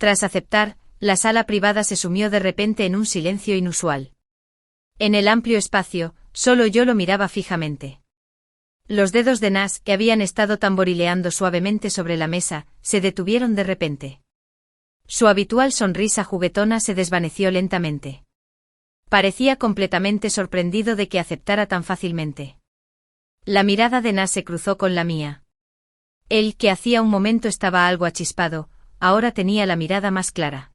Tras aceptar, la sala privada se sumió de repente en un silencio inusual. En el amplio espacio, solo yo lo miraba fijamente. Los dedos de Nas, que habían estado tamborileando suavemente sobre la mesa, se detuvieron de repente. Su habitual sonrisa juguetona se desvaneció lentamente. Parecía completamente sorprendido de que aceptara tan fácilmente. La mirada de Nas se cruzó con la mía. Él, que hacía un momento estaba algo achispado, ahora tenía la mirada más clara.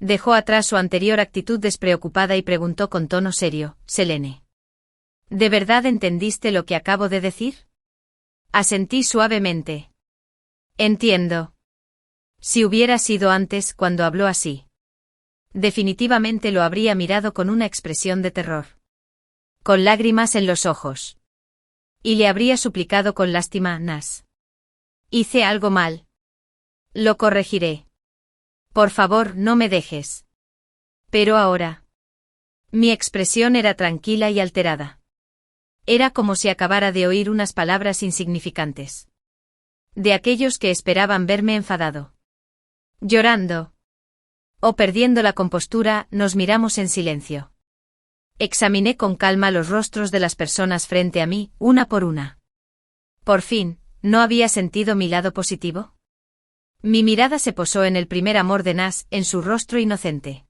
Dejó atrás su anterior actitud despreocupada y preguntó con tono serio: «Selene, ¿de verdad entendiste lo que acabo de decir?» Asentí suavemente. «Entiendo». Si hubiera sido antes, cuando habló así, definitivamente lo habría mirado con una expresión de terror, con lágrimas en los ojos. Y le habría suplicado con lástima: «Nas, hice algo mal. Lo corregiré. Por favor, no me dejes». Pero ahora, mi expresión era tranquila y alterada. Era como si acabara de oír unas palabras insignificantes. De aquellos que esperaban verme enfadado, llorando o perdiendo la compostura. Nos miramos en silencio. Examiné con calma los rostros de las personas frente a mí, una por una. Por fin, ¿no había sentido mi lado positivo? Mi mirada se posó en el primer amor de Nas, en su rostro inocente.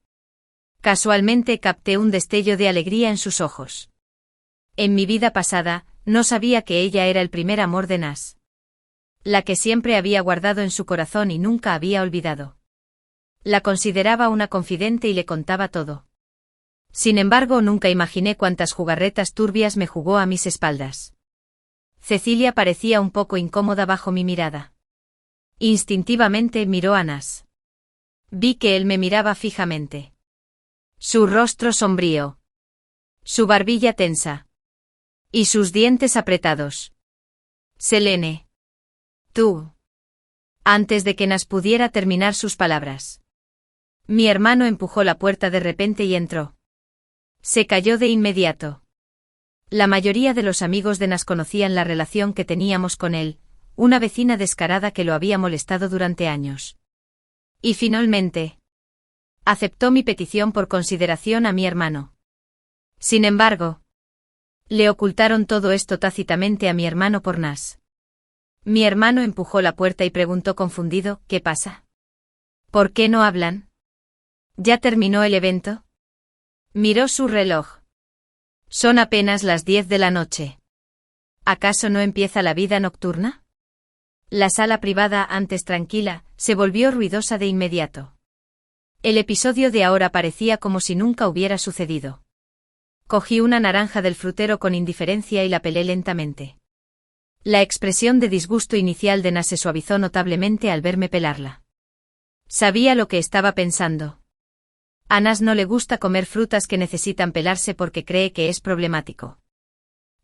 Casualmente capté un destello de alegría en sus ojos. En mi vida pasada, no sabía que ella era el primer amor de Nas, la que siempre había guardado en su corazón y nunca había olvidado. La consideraba una confidente y le contaba todo. Sin embargo, nunca imaginé cuántas jugarretas turbias me jugó a mis espaldas. Cecilia parecía un poco incómoda bajo mi mirada. Instintivamente miró a Nas. Vi que él me miraba fijamente. Su rostro sombrío, su barbilla tensa y sus dientes apretados. «Selene, tú». Antes de que Nas pudiera terminar sus palabras, mi hermano empujó la puerta de repente y entró. Se calló de inmediato. La mayoría de los amigos de Nas conocían la relación que teníamos con él, una vecina descarada que lo había molestado durante años. Y finalmente, aceptó mi petición por consideración a mi hermano. Sin embargo, le ocultaron todo esto tácitamente a mi hermano por Nas. Mi hermano empujó la puerta y preguntó confundido: «¿Qué pasa? ¿Por qué no hablan? ¿Ya terminó el evento?» Miró su reloj. «Son apenas las 10 de la noche. ¿Acaso no empieza la vida nocturna?» La sala privada, antes tranquila, se volvió ruidosa de inmediato. El episodio de ahora parecía como si nunca hubiera sucedido. Cogí una naranja del frutero con indiferencia y la pelé lentamente. La expresión de disgusto inicial de Nas se suavizó notablemente al verme pelarla. Sabía lo que estaba pensando. A Nas no le gusta comer frutas que necesitan pelarse porque cree que es problemático.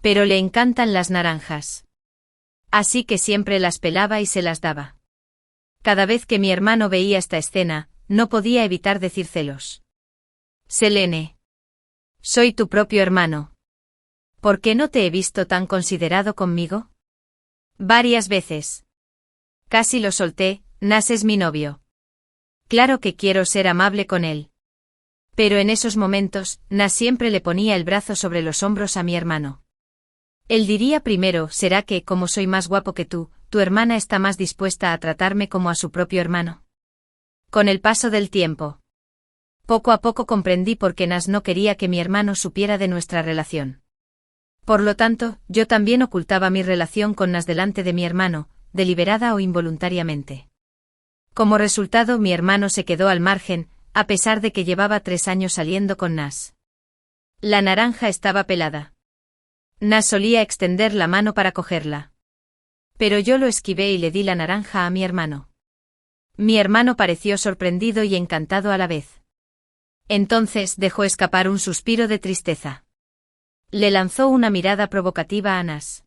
Pero le encantan las naranjas. Así que siempre las pelaba y se las daba. Cada vez que mi hermano veía esta escena, no podía evitar decir celos. «Selene, soy tu propio hermano. ¿Por qué no te he visto tan considerado conmigo?» «Varias veces. Casi lo solté. Nas es mi novio. Claro que quiero ser amable con él». Pero en esos momentos, Nas siempre le ponía el brazo sobre los hombros a mi hermano. Él diría primero: «¿Será que, como soy más guapo que tú, tu hermana está más dispuesta a tratarme como a su propio hermano?» Con el paso del tiempo, poco a poco comprendí por qué Nas no quería que mi hermano supiera de nuestra relación. Por lo tanto, yo también ocultaba mi relación con Nas delante de mi hermano, deliberada o involuntariamente. Como resultado, mi hermano se quedó al margen, a pesar de que llevaba 3 años saliendo con Nas. La naranja estaba pelada. Nas solía extender la mano para cogerla. Pero yo lo esquivé y le di la naranja a mi hermano. Mi hermano pareció sorprendido y encantado a la vez. Entonces dejó escapar un suspiro de tristeza. Le lanzó una mirada provocativa a Nas.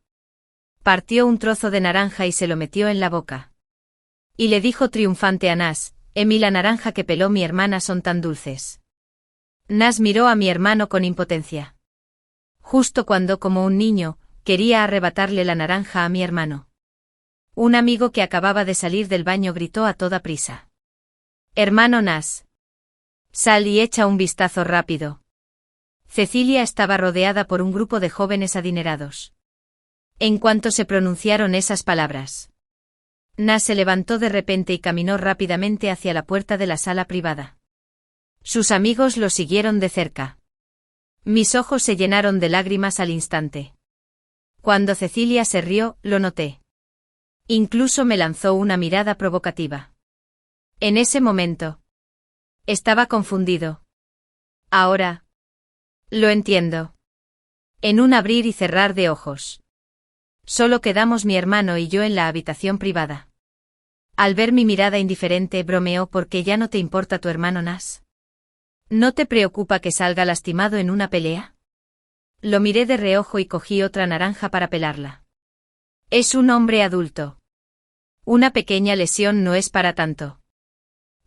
Partió un trozo de naranja y se lo metió en la boca. Y le dijo triunfante a Nas: «Emi, la naranja que peló mi hermana son tan dulces». Nas miró a mi hermano con impotencia. Justo cuando, como un niño, quería arrebatarle la naranja a mi hermano. Un amigo que acababa de salir del baño gritó a toda prisa: Hermano Nas. Sal y echa un vistazo rápido. Cecilia estaba rodeada por un grupo de jóvenes adinerados. En cuanto se pronunciaron esas palabras, Nas se levantó de repente y caminó rápidamente hacia la puerta de la sala privada. Sus amigos lo siguieron de cerca. Mis ojos se llenaron de lágrimas al instante. Cuando Cecilia se rió, lo noté. Incluso me lanzó una mirada provocativa. En ese momento, estaba confundido. Ahora, lo entiendo. En un abrir y cerrar de ojos. Solo quedamos mi hermano y yo en la habitación privada. Al ver mi mirada indiferente, bromeó: «¿Porque ya no te importa tu hermano Nas? ¿No te preocupa que salga lastimado en una pelea?» Lo miré de reojo y cogí otra naranja para pelarla. Es un hombre adulto. Una pequeña lesión no es para tanto.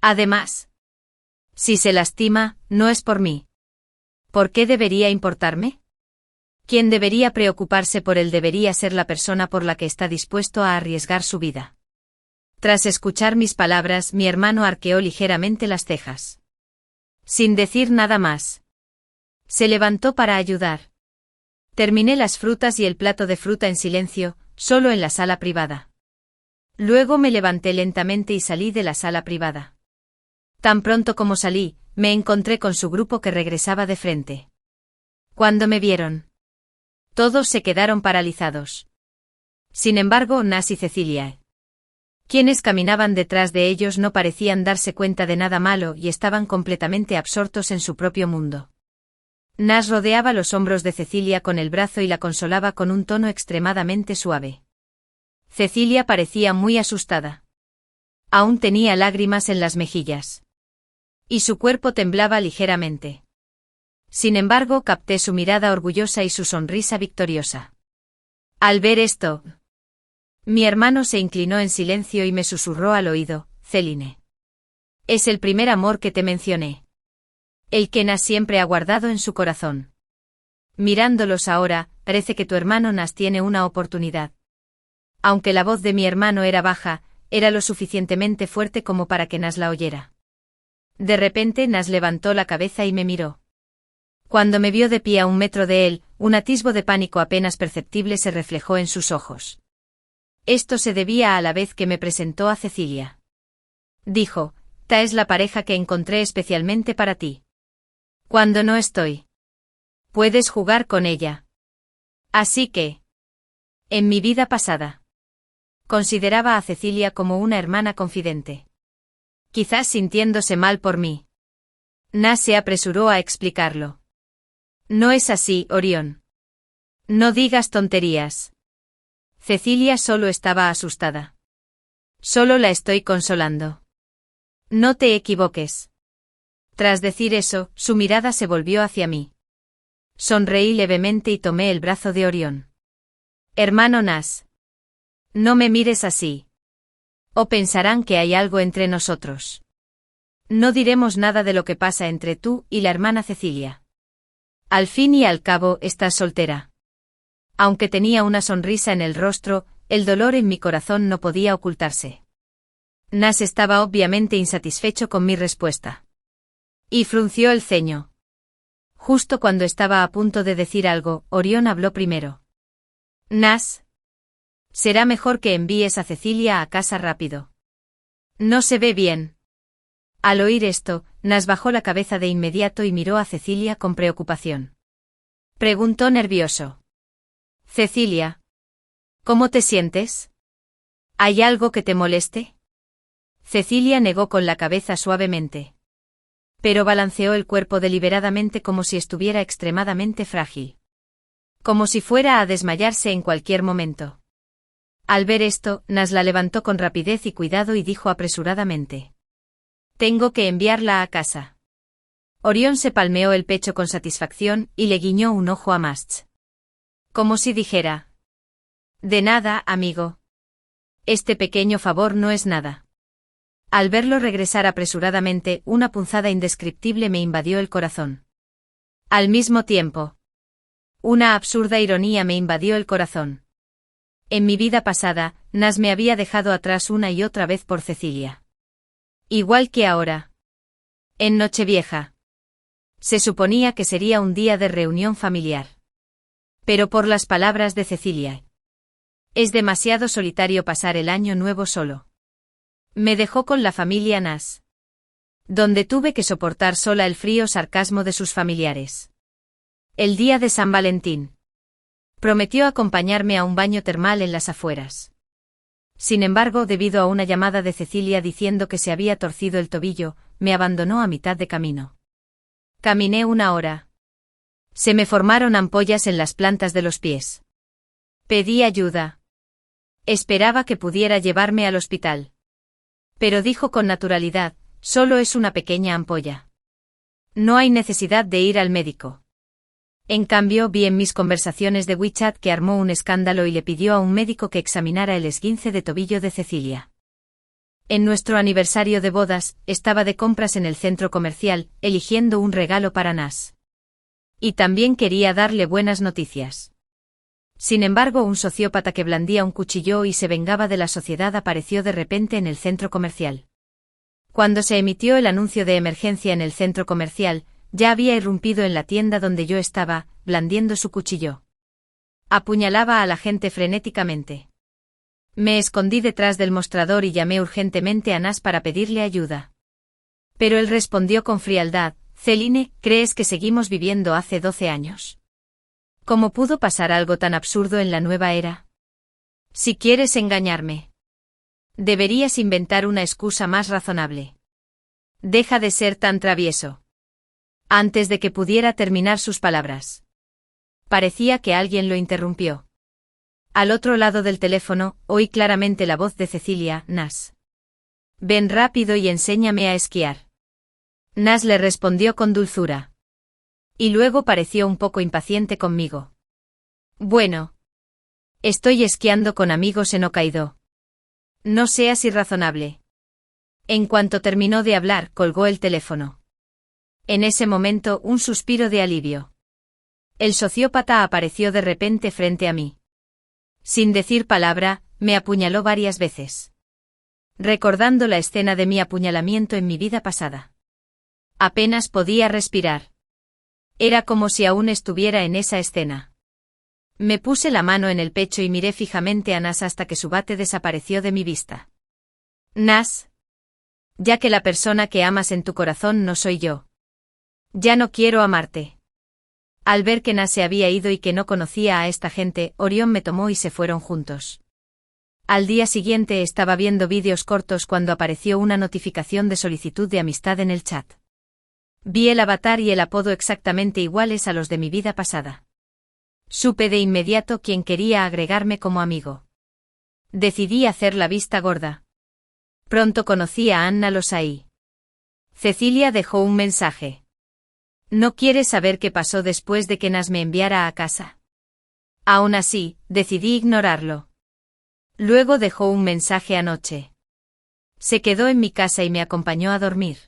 Además, si se lastima, no es por mí. ¿Por qué debería importarme? Quien debería preocuparse por él debería ser la persona por la que está dispuesto a arriesgar su vida. Tras escuchar mis palabras, mi hermano arqueó ligeramente las cejas. Sin decir nada más, se levantó para ayudar. Terminé las frutas y el plato de fruta en silencio, solo en la sala privada. Luego me levanté lentamente y salí de la sala privada. Tan pronto como salí, me encontré con su grupo que regresaba de frente. Cuando me vieron, todos se quedaron paralizados. Sin embargo, Nas y Cecilia, quienes caminaban detrás de ellos, no parecían darse cuenta de nada malo y estaban completamente absortos en su propio mundo. Nas rodeaba los hombros de Cecilia con el brazo y la consolaba con un tono extremadamente suave. Cecilia parecía muy asustada. Aún tenía lágrimas en las mejillas. Y su cuerpo temblaba ligeramente. Sin embargo, capté su mirada orgullosa y su sonrisa victoriosa. Al ver esto, mi hermano se inclinó en silencio y me susurró al oído: «Celine. Es el primer amor que te mencioné. El que Nas siempre ha guardado en su corazón. Mirándolos ahora, parece que tu hermano Nas tiene una oportunidad». Aunque la voz de mi hermano era baja, era lo suficientemente fuerte como para que Nas la oyera. De repente Nas levantó la cabeza y me miró. Cuando me vio de pie a 1 metro de él, un atisbo de pánico apenas perceptible se reflejó en sus ojos. Esto se debía a la vez que me presentó a Cecilia. Dijo: «Ta es la pareja que encontré especialmente para ti. Cuando no estoy, puedes jugar con ella. Así que, en mi vida pasada, consideraba a Cecilia como una hermana confidente. Quizás sintiéndose mal por mí». Nas se apresuró a explicarlo. «No es así, Orión. No digas tonterías». Cecilia solo estaba asustada. «Solo la estoy consolando. No te equivoques». Tras decir eso, su mirada se volvió hacia mí. Sonreí levemente y tomé el brazo de Orión. «Hermano Nas. No me mires así. O pensarán que hay algo entre nosotros. No diremos nada de lo que pasa entre tú y la hermana Cecilia. Al fin y al cabo, estás soltera». Aunque tenía una sonrisa en el rostro, el dolor en mi corazón no podía ocultarse. Nas estaba obviamente insatisfecho con mi respuesta. Y frunció el ceño. Justo cuando estaba a punto de decir algo, Orión habló primero. «Nas. Será mejor que envíes a Cecilia a casa rápido. No se ve bien». Al oír esto, Nas bajó la cabeza de inmediato y miró a Cecilia con preocupación. Preguntó nervioso: «Cecilia, ¿cómo te sientes? ¿Hay algo que te moleste?» Cecilia negó con la cabeza suavemente. Pero balanceó el cuerpo deliberadamente como si estuviera extremadamente frágil. Como si fuera a desmayarse en cualquier momento. Al ver esto, Nas la levantó con rapidez y cuidado y dijo apresuradamente: «Tengo que enviarla a casa». Orión se palmeó el pecho con satisfacción y le guiñó un ojo a Mast. Como si dijera: «De nada, amigo. Este pequeño favor no es nada». Al verlo regresar apresuradamente, una punzada indescriptible me invadió el corazón. Al mismo tiempo, una absurda ironía me invadió el corazón. En mi vida pasada, Nas me había dejado atrás una y otra vez por Cecilia. Igual que ahora. En Nochevieja. Se suponía que sería un día de reunión familiar. Pero por las palabras de Cecilia. Es demasiado solitario pasar el año nuevo solo. Me dejó con la familia Nas. Donde tuve que soportar sola el frío sarcasmo de sus familiares. El día de San Valentín. Prometió acompañarme a un baño termal en las afueras. Sin embargo, debido a una llamada de Cecilia diciendo que se había torcido el tobillo, me abandonó a mitad de camino. Caminé 1 hora. Se me formaron ampollas en las plantas de los pies. Pedí ayuda. Esperaba que pudiera llevarme al hospital. Pero dijo con naturalidad, solo es una pequeña ampolla. No hay necesidad de ir al médico. En cambio, vi en mis conversaciones de WeChat que armó un escándalo y le pidió a un médico que examinara el esguince de tobillo de Cecilia. En nuestro aniversario de bodas, estaba de compras en el centro comercial, eligiendo un regalo para Nas. Y también quería darle buenas noticias. Sin embargo, un sociópata que blandía un cuchillo y se vengaba de la sociedad apareció de repente en el centro comercial. Cuando se emitió el anuncio de emergencia en el centro comercial, ya había irrumpido en la tienda donde yo estaba, blandiendo su cuchillo. Apuñalaba a la gente frenéticamente. Me escondí detrás del mostrador y llamé urgentemente a Nas para pedirle ayuda. Pero él respondió con frialdad, Celine, ¿crees que seguimos viviendo hace 12 años? ¿Cómo pudo pasar algo tan absurdo en la nueva era? Si quieres engañarme, deberías inventar una excusa más razonable. Deja de ser tan travieso. Antes de que pudiera terminar sus palabras. Parecía que alguien lo interrumpió. Al otro lado del teléfono, oí claramente la voz de Cecilia, Nas. Ven rápido y enséñame a esquiar. Nas le respondió con dulzura. Y luego pareció un poco impaciente conmigo. Bueno. Estoy esquiando con amigos en Hokkaido. No seas irrazonable. En cuanto terminó de hablar, colgó el teléfono. En ese momento, un suspiro de alivio. El sociópata apareció de repente frente a mí. Sin decir palabra, me apuñaló varias veces. Recordando la escena de mi apuñalamiento en mi vida pasada. Apenas podía respirar. Era como si aún estuviera en esa escena. Me puse la mano en el pecho y miré fijamente a Nas hasta que su bate desapareció de mi vista. Nas. Ya que la persona que amas en tu corazón no soy yo. Ya no quiero amarte. Al ver que Nas se había ido y que no conocía a esta gente, Orión me tomó y se fueron juntos. Al día siguiente estaba viendo vídeos cortos cuando apareció una notificación de solicitud de amistad en el chat. Vi el avatar y el apodo exactamente iguales a los de mi vida pasada. Supe de inmediato quién quería agregarme como amigo. Decidí hacer la vista gorda. Pronto conocí a Anna Losai. Cecilia dejó un mensaje. ¿No quieres saber qué pasó después de que Nas me enviara a casa? Aún así, decidí ignorarlo. Luego dejó un mensaje anoche. Se quedó en mi casa y me acompañó a dormir.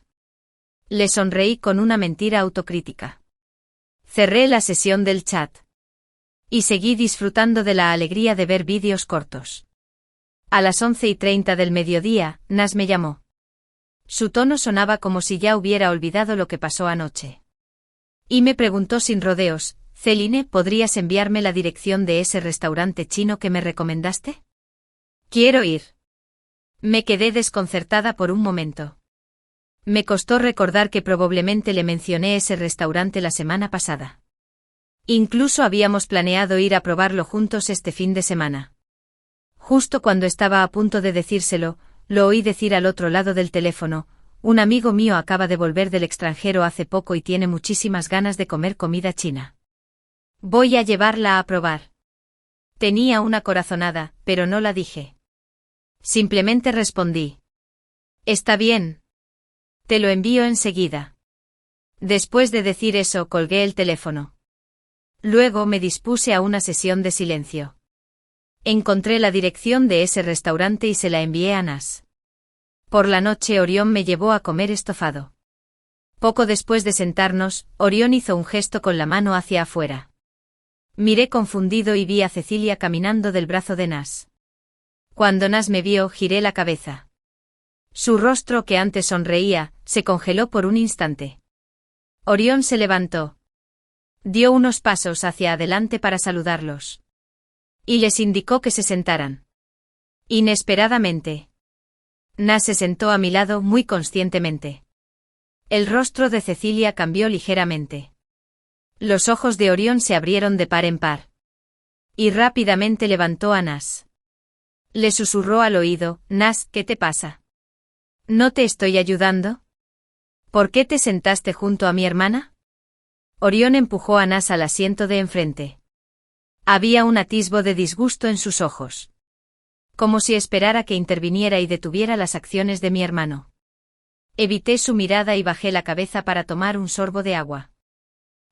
Le sonreí con una mentira autocrítica. Cerré la sesión del chat. Y seguí disfrutando de la alegría de ver vídeos cortos. A las 11:30 del mediodía, Nas me llamó. Su tono sonaba como si ya hubiera olvidado lo que pasó anoche. Y me preguntó sin rodeos, Celine, ¿podrías enviarme la dirección de ese restaurante chino que me recomendaste? Quiero ir. Me quedé desconcertada por un momento. Me costó recordar que probablemente le mencioné ese restaurante la semana pasada. Incluso habíamos planeado ir a probarlo juntos este fin de semana. Justo cuando estaba a punto de decírselo, lo oí decir al otro lado del teléfono, un amigo mío acaba de volver del extranjero hace poco y tiene muchísimas ganas de comer comida china. Voy a llevarla a probar. Tenía una corazonada, pero no la dije. Simplemente respondí. Está bien. Te lo envío enseguida. Después de decir eso, colgué el teléfono. Luego me dispuse a una sesión de silencio. Encontré la dirección de ese restaurante y se la envié a Nas. Por la noche Orión me llevó a comer estofado. Poco después de sentarnos, Orión hizo un gesto con la mano hacia afuera. Miré confundido y vi a Cecilia caminando del brazo de Nas. Cuando Nas me vio, giré la cabeza. Su rostro, que antes sonreía, se congeló por un instante. Orión se levantó. Dio unos pasos hacia adelante para saludarlos. Y les indicó que se sentaran. Inesperadamente, Nas se sentó a mi lado muy conscientemente. El rostro de Cecilia cambió ligeramente. Los ojos de Orión se abrieron de par en par. Y rápidamente levantó a Nas. Le susurró al oído: Nas, ¿qué te pasa? ¿No te estoy ayudando? ¿Por qué te sentaste junto a mi hermana? Orión empujó a Nas al asiento de enfrente. Había un atisbo de disgusto en sus ojos. Como si esperara que interviniera y detuviera las acciones de mi hermano. Evité su mirada y bajé la cabeza para tomar un sorbo de agua.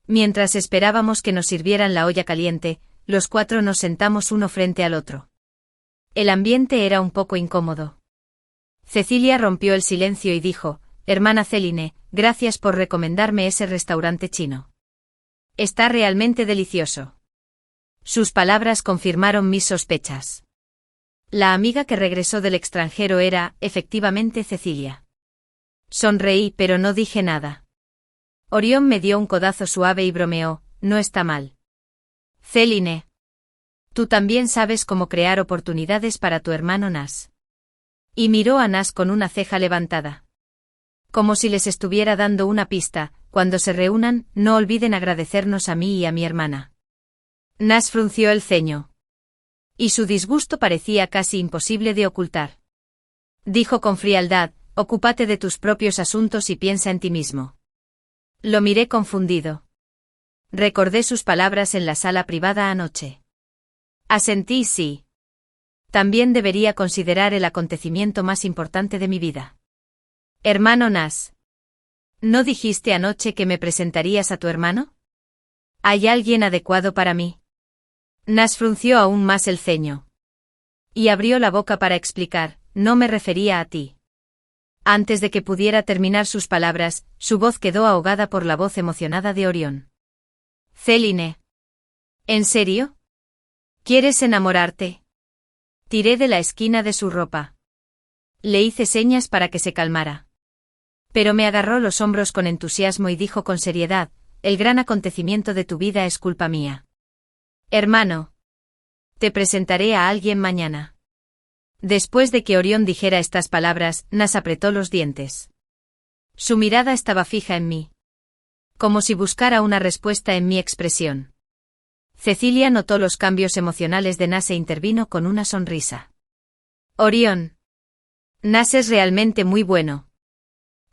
Mientras esperábamos que nos sirvieran la olla caliente, los 4 nos sentamos uno frente al otro. El ambiente era un poco incómodo. Cecilia rompió el silencio y dijo: Hermana Celine, gracias por recomendarme ese restaurante chino. Está realmente delicioso. Sus palabras confirmaron mis sospechas. La amiga que regresó del extranjero era, efectivamente, Cecilia. Sonreí, pero no dije nada. Orión me dio un codazo suave y bromeó: no está mal. Celine. Tú también sabes cómo crear oportunidades para tu hermano Nas. Y miró a Nas con una ceja levantada. Como si les estuviera dando una pista: cuando se reúnan, no olviden agradecernos a mí y a mi hermana. Nas frunció el ceño. Y su disgusto parecía casi imposible de ocultar. Dijo con frialdad: ocúpate de tus propios asuntos y piensa en ti mismo. Lo miré confundido. Recordé sus palabras en la sala privada anoche. Asentí: sí. También debería considerar el acontecimiento más importante de mi vida. Hermano Nas. ¿No dijiste anoche que me presentarías a tu hermano? ¿Hay alguien adecuado para mí? Nas frunció aún más el ceño. Y abrió la boca para explicar: no me refería a ti. Antes de que pudiera terminar sus palabras, su voz quedó ahogada por la voz emocionada de Orión. Celine. ¿En serio? ¿Quieres enamorarte? Tiré de la esquina de su ropa. Le hice señas para que se calmara. Pero me agarró los hombros con entusiasmo y dijo con seriedad: el gran acontecimiento de tu vida es culpa mía. Hermano. Te presentaré a alguien mañana. Después de que Orión dijera estas palabras, Nas apretó los dientes. Su mirada estaba fija en mí. Como si buscara una respuesta en mi expresión. Cecilia notó los cambios emocionales de Nas e intervino con una sonrisa. Orión. Nas es realmente muy bueno.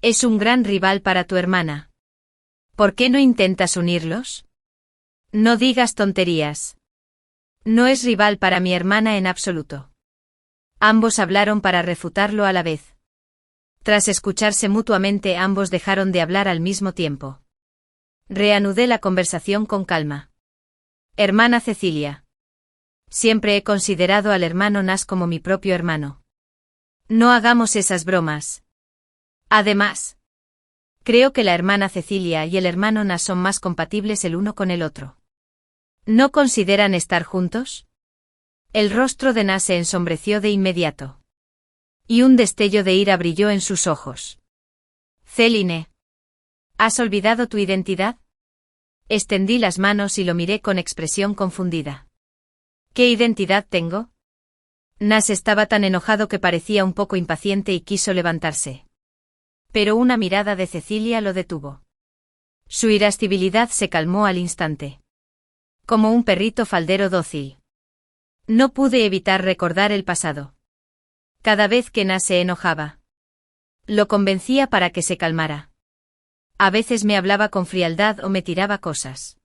Es un gran rival para tu hermana. ¿Por qué no intentas unirlos? No digas tonterías. No es rival para mi hermana en absoluto. Ambos hablaron para refutarlo a la vez. Tras escucharse mutuamente, ambos dejaron de hablar al mismo tiempo. Reanudé la conversación con calma. Hermana Cecilia. Siempre he considerado al hermano Nas como mi propio hermano. No hagamos esas bromas. Además, creo que la hermana Cecilia y el hermano Nas son más compatibles el uno con el otro. ¿No consideran estar juntos? El rostro de Nas se ensombreció de inmediato. Y un destello de ira brilló en sus ojos. Celine. ¿Has olvidado tu identidad? Extendí las manos y lo miré con expresión confundida. ¿Qué identidad tengo? Nas estaba tan enojado que parecía un poco impaciente y quiso levantarse. Pero una mirada de Cecilia lo detuvo. Su irascibilidad se calmó al instante. Como un perrito faldero dócil. No pude evitar recordar el pasado. Cada vez que Nas se enojaba, lo convencía para que se calmara. A veces me hablaba con frialdad o me tiraba cosas.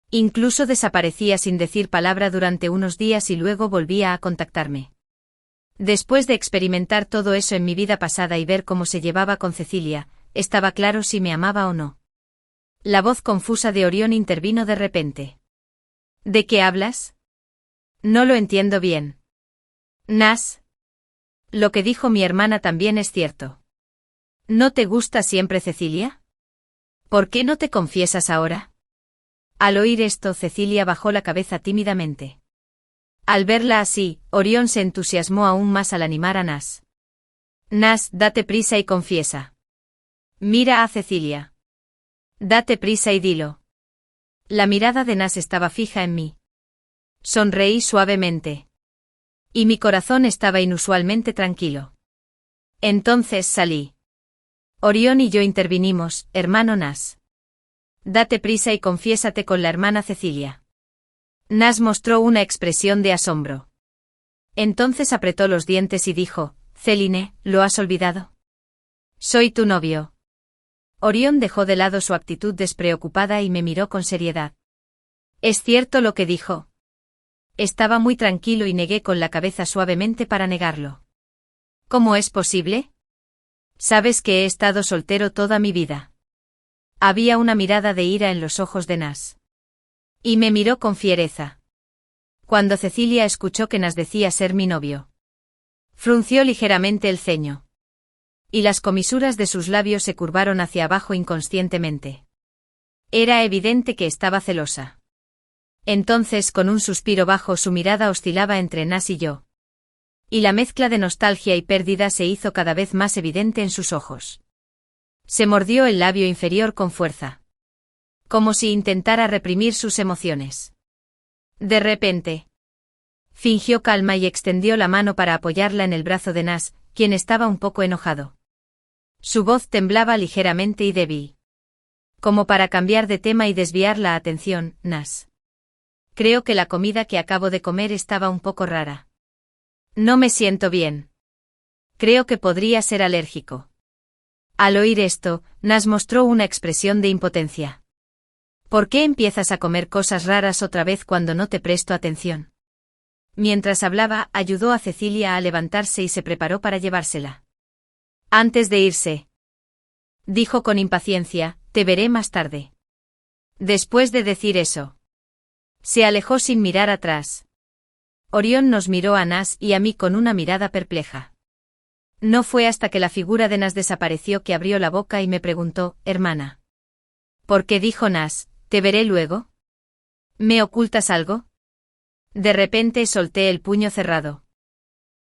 Incluso desaparecía sin decir palabra durante unos días y luego volvía a contactarme. Después de experimentar todo eso en mi vida pasada y ver cómo se llevaba con Cecilia, estaba claro si me amaba o no. La voz confusa de Orión intervino de repente. ¿De qué hablas? No lo entiendo bien. Nas. Lo que dijo mi hermana también es cierto. ¿No te gusta siempre Cecilia? ¿Por qué no te confiesas ahora? Al oír esto, Cecilia bajó la cabeza tímidamente. Al verla así, Orión se entusiasmó aún más al animar a Nas. Nas, date prisa y confiesa. Mira a Cecilia. Date prisa y dilo. La mirada de Nas estaba fija en mí. Sonreí suavemente. Y mi corazón estaba inusualmente tranquilo. Entonces salí. Orión y yo intervinimos, hermano Nas. Date prisa y confiésate con la hermana Cecilia. Nas mostró una expresión de asombro. Entonces apretó los dientes y dijo, Celine, ¿lo has olvidado? Soy tu novio. Orión dejó de lado su actitud despreocupada y me miró con seriedad. ¿Es cierto lo que dijo? Estaba muy tranquilo y negué con la cabeza suavemente para negarlo. ¿Cómo es posible? Sabes que he estado soltero toda mi vida. Había una mirada de ira en los ojos de Nas. Y me miró con fiereza. Cuando Cecilia escuchó que Nas decía ser mi novio, frunció ligeramente el ceño. Y las comisuras de sus labios se curvaron hacia abajo inconscientemente. Era evidente que estaba celosa. Entonces, con un suspiro bajo, su mirada oscilaba entre Nas y yo. Y la mezcla de nostalgia y pérdida se hizo cada vez más evidente en sus ojos. Se mordió el labio inferior con fuerza. Como si intentara reprimir sus emociones. De repente, fingió calma y extendió la mano para apoyarla en el brazo de Nas, quien estaba un poco enojado. Su voz temblaba ligeramente y débil. Como para cambiar de tema y desviar la atención, Nas. Creo que la comida que acabo de comer estaba un poco rara. No me siento bien. Creo que podría ser alérgico. Al oír esto, Nas mostró una expresión de impotencia. ¿Por qué empiezas a comer cosas raras otra vez cuando no te presto atención? Mientras hablaba, ayudó a Cecilia a levantarse y se preparó para llevársela. Antes de irse, dijo con impaciencia, te veré más tarde. Después de decir eso, se alejó sin mirar atrás. Orión nos miró a Nas y a mí con una mirada perpleja. No fue hasta que la figura de Nas desapareció que abrió la boca y me preguntó, hermana. ¿Por qué dijo Nas, te veré luego? ¿Me ocultas algo? De repente solté el puño cerrado.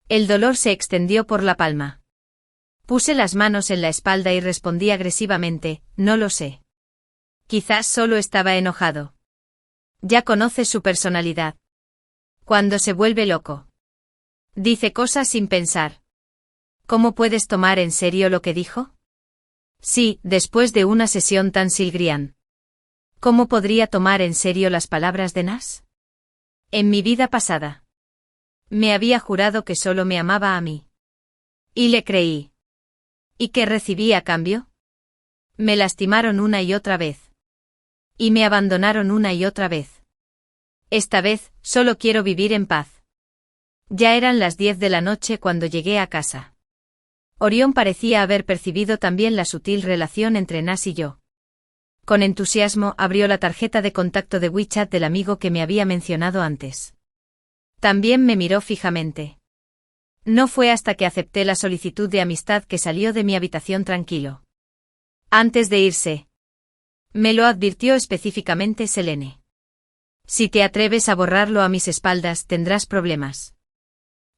El dolor se extendió por la palma. Puse las manos en la espalda y respondí agresivamente, no lo sé. Quizás solo estaba enojado. Ya conoces su personalidad. Cuando se vuelve loco, dice cosas sin pensar. ¿Cómo puedes tomar en serio lo que dijo? Sí, después de una sesión tan Silgrian. ¿Cómo podría tomar en serio las palabras de Nas? En mi vida pasada, me había jurado que solo me amaba a mí. Y le creí. ¿Y qué recibí a cambio? Me lastimaron una y otra vez. Y me abandonaron una y otra vez. Esta vez, solo quiero vivir en paz. Ya eran las 10 de la noche cuando llegué a casa. Orión parecía haber percibido también la sutil relación entre Nas y yo. Con entusiasmo abrió la tarjeta de contacto de WeChat del amigo que me había mencionado antes. También me miró fijamente. No fue hasta que acepté la solicitud de amistad que salió de mi habitación tranquilo. Antes de irse, me lo advirtió específicamente Selene. Si te atreves a borrarlo a mis espaldas tendrás problemas.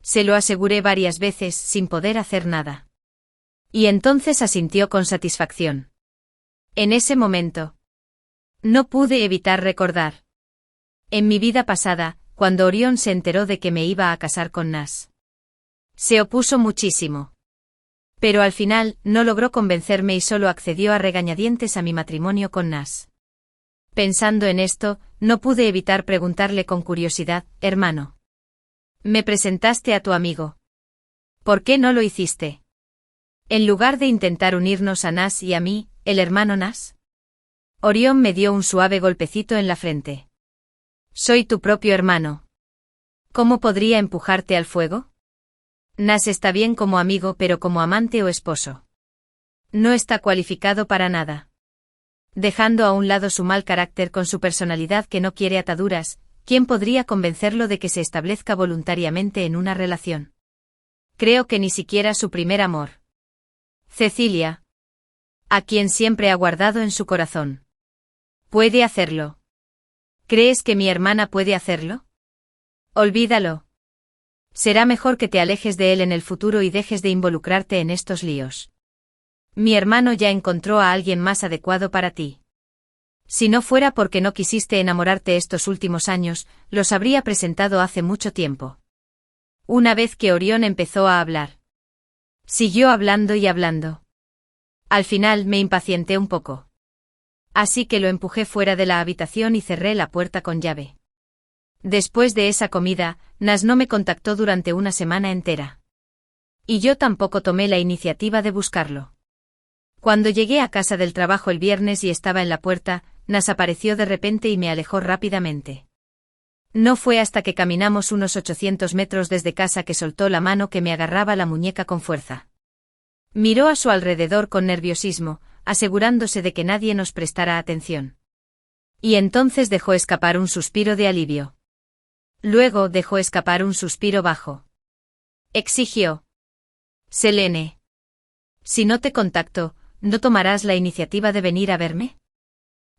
Se lo aseguré varias veces sin poder hacer nada. Y entonces asintió con satisfacción. En ese momento, no pude evitar recordar. En mi vida pasada, cuando Orión se enteró de que me iba a casar con Nas. Se opuso muchísimo. Pero al final, no logró convencerme y solo accedió a regañadientes a mi matrimonio con Nas. Pensando en esto, no pude evitar preguntarle con curiosidad, hermano. Me presentaste a tu amigo. ¿Por qué no lo hiciste? En lugar de intentar unirnos a Nas y a mí, el hermano Nas. Orión me dio un suave golpecito en la frente. Soy tu propio hermano. ¿Cómo podría empujarte al fuego? Nas está bien como amigo, pero como amante o esposo. No está cualificado para nada. Dejando a un lado su mal carácter con su personalidad que no quiere ataduras, ¿quién podría convencerlo de que se establezca voluntariamente en una relación? Creo que ni siquiera su primer amor. Cecilia, a quien siempre ha guardado en su corazón. Puede hacerlo. ¿Crees que mi hermana puede hacerlo? Olvídalo. Será mejor que te alejes de él en el futuro y dejes de involucrarte en estos líos. Mi hermano ya encontró a alguien más adecuado para ti. Si no fuera porque no quisiste enamorarte estos últimos años, los habría presentado hace mucho tiempo. Una vez que Orión empezó a hablar. Siguió hablando y hablando. Al final me impacienté un poco. Así que lo empujé fuera de la habitación y cerré la puerta con llave. Después de esa comida, Nas no me contactó durante una semana entera. Y yo tampoco tomé la iniciativa de buscarlo. Cuando llegué a casa del trabajo el viernes y estaba en la puerta, Nas apareció de repente y me alejó rápidamente. No fue hasta que caminamos unos 800 metros desde casa que soltó la mano que me agarraba la muñeca con fuerza. Miró a su alrededor con nerviosismo, asegurándose de que nadie nos prestara atención. Y entonces dejó escapar un suspiro de alivio. Luego dejó escapar un suspiro bajo. Exigió. Selene. Si no te contacto, ¿no tomarás la iniciativa de venir a verme?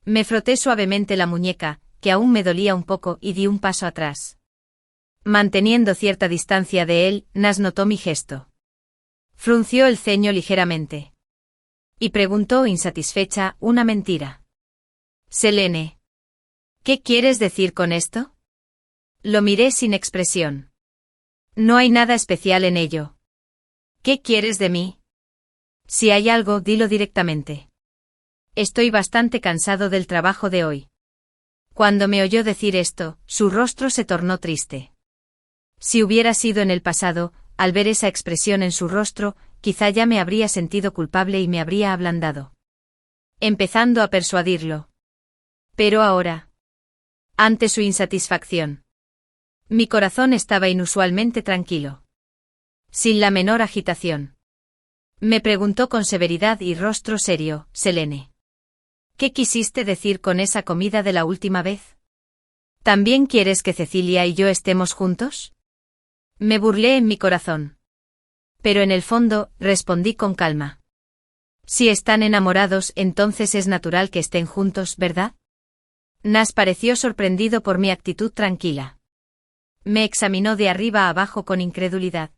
Me froté suavemente la muñeca, que aún me dolía un poco, y di un paso atrás. Manteniendo cierta distancia de él, Nas notó mi gesto. Frunció el ceño ligeramente. Y preguntó insatisfecha, ¿una mentira? Selene. ¿Qué quieres decir con esto? Lo miré sin expresión. No hay nada especial en ello. ¿Qué quieres de mí? Si hay algo, dilo directamente. Estoy bastante cansado del trabajo de hoy. Cuando me oyó decir esto, su rostro se tornó triste. Si hubiera sido en el pasado, al ver esa expresión en su rostro, quizá ya me habría sentido culpable y me habría ablandado. Empezando a persuadirlo. Pero ahora. Ante su insatisfacción. Mi corazón estaba inusualmente tranquilo. Sin la menor agitación. Me preguntó con severidad y rostro serio, Selene. ¿Qué quisiste decir con esa comida de la última vez? ¿También quieres que Cecilia y yo estemos juntos? Me burlé en mi corazón. Pero en el fondo, respondí con calma. Si están enamorados, entonces es natural que estén juntos, ¿verdad? Nas pareció sorprendido por mi actitud tranquila. Me examinó de arriba a abajo con incredulidad.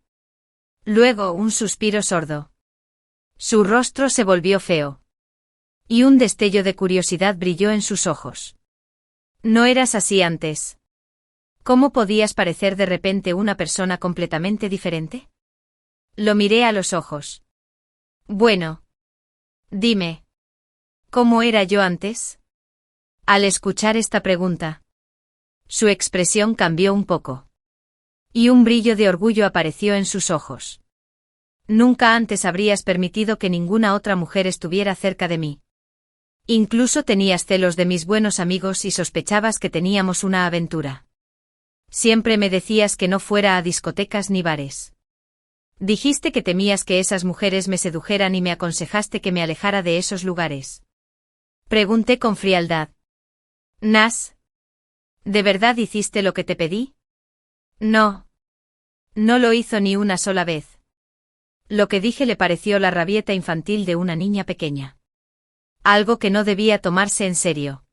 Luego un suspiro sordo. Su rostro se volvió feo. Y un destello de curiosidad brilló en sus ojos. ¿No eras así antes? ¿Cómo podías parecer de repente una persona completamente diferente? Lo miré a los ojos. Bueno. Dime. ¿Cómo era yo antes? Al escuchar esta pregunta, su expresión cambió un poco. Y un brillo de orgullo apareció en sus ojos. Nunca antes habrías permitido que ninguna otra mujer estuviera cerca de mí. Incluso tenías celos de mis buenos amigos y sospechabas que teníamos una aventura. Siempre me decías que no fuera a discotecas ni bares. Dijiste que temías que esas mujeres me sedujeran y me aconsejaste que me alejara de esos lugares. Pregunté con frialdad. Nas, ¿de verdad hiciste lo que te pedí? No. No lo hizo ni una sola vez. Lo que dije le pareció la rabieta infantil de una niña pequeña. Algo que no debía tomarse en serio.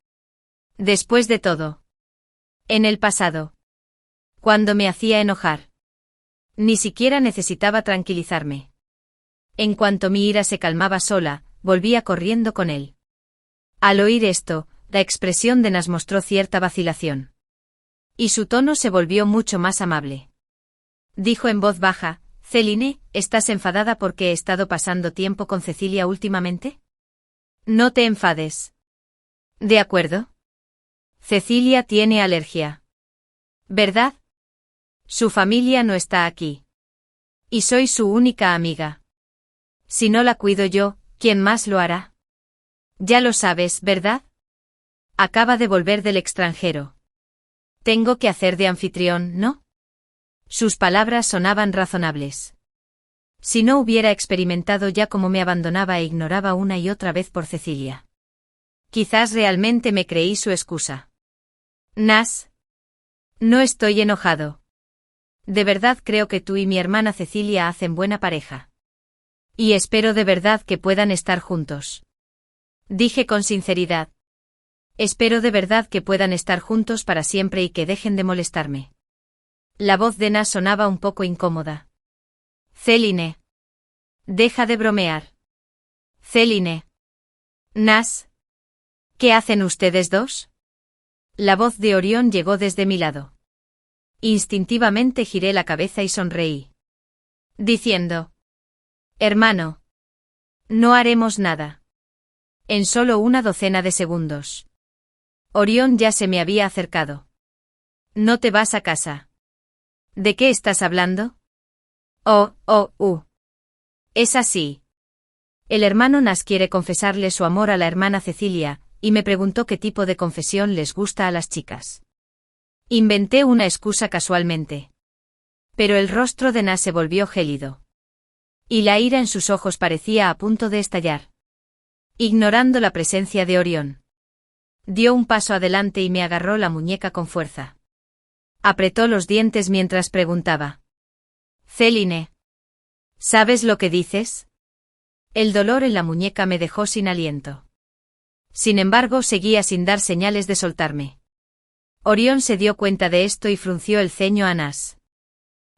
Después de todo. En el pasado. Cuando me hacía enojar. Ni siquiera necesitaba tranquilizarme. En cuanto mi ira se calmaba sola, volvía corriendo con él. Al oír esto, la expresión de Nas mostró cierta vacilación. Y su tono se volvió mucho más amable. Dijo en voz baja, Celine, ¿estás enfadada porque he estado pasando tiempo con Cecilia últimamente? No te enfades. ¿De acuerdo? Cecilia tiene alergia. ¿Verdad? Su familia no está aquí. Y soy su única amiga. Si no la cuido yo, ¿quién más lo hará? Ya lo sabes, ¿verdad? Acaba de volver del extranjero. Tengo que hacer de anfitrión, ¿no? Sus palabras sonaban razonables. Si no hubiera experimentado ya cómo me abandonaba e ignoraba una y otra vez por Cecilia. Quizás realmente me creí su excusa. Nas. No estoy enojado. De verdad creo que tú y mi hermana Cecilia hacen buena pareja. Y espero de verdad que puedan estar juntos. Dije con sinceridad. Espero de verdad que puedan estar juntos para siempre y que dejen de molestarme. La voz de Nas sonaba un poco incómoda. Céline. Deja de bromear. Céline. Nas. ¿Qué hacen ustedes dos? La voz de Orión llegó desde mi lado. Instintivamente giré la cabeza y sonreí. Diciendo: hermano. No haremos nada. En solo una docena de segundos. Orión ya se me había acercado. ¿No te vas a casa? ¿De qué estás hablando? Es así. El hermano Nas quiere confesarle su amor a la hermana Cecilia, y me preguntó qué tipo de confesión les gusta a las chicas. Inventé una excusa casualmente. Pero el rostro de Nas se volvió gélido. Y la ira en sus ojos parecía a punto de estallar. Ignorando la presencia de Orión. Dio un paso adelante y me agarró la muñeca con fuerza. Apretó los dientes mientras preguntaba: Céline. ¿Sabes lo que dices? El dolor en la muñeca me dejó sin aliento. Sin embargo, seguía sin dar señales de soltarme. Orión se dio cuenta de esto y frunció el ceño a Nas.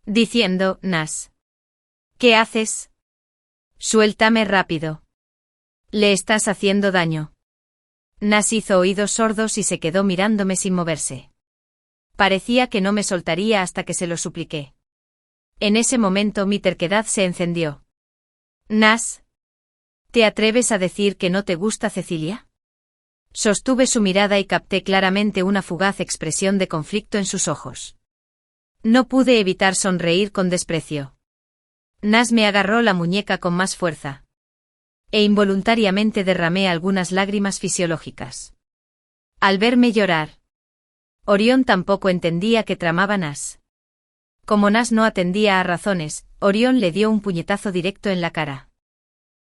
Diciendo: Nas. ¿Qué haces? Suéltame rápido. Le estás haciendo daño. Nas hizo oídos sordos y se quedó mirándome sin moverse. Parecía que no me soltaría hasta que se lo supliqué. En ese momento mi terquedad se encendió. Nas. ¿Te atreves a decir que no te gusta Cecilia? Sostuve su mirada y capté claramente una fugaz expresión de conflicto en sus ojos. No pude evitar sonreír con desprecio. Nas me agarró la muñeca con más fuerza. E involuntariamente derramé algunas lágrimas fisiológicas. Al verme llorar, Orión tampoco entendía qué tramaba Nas. Como Nas no atendía a razones, Orión le dio un puñetazo directo en la cara.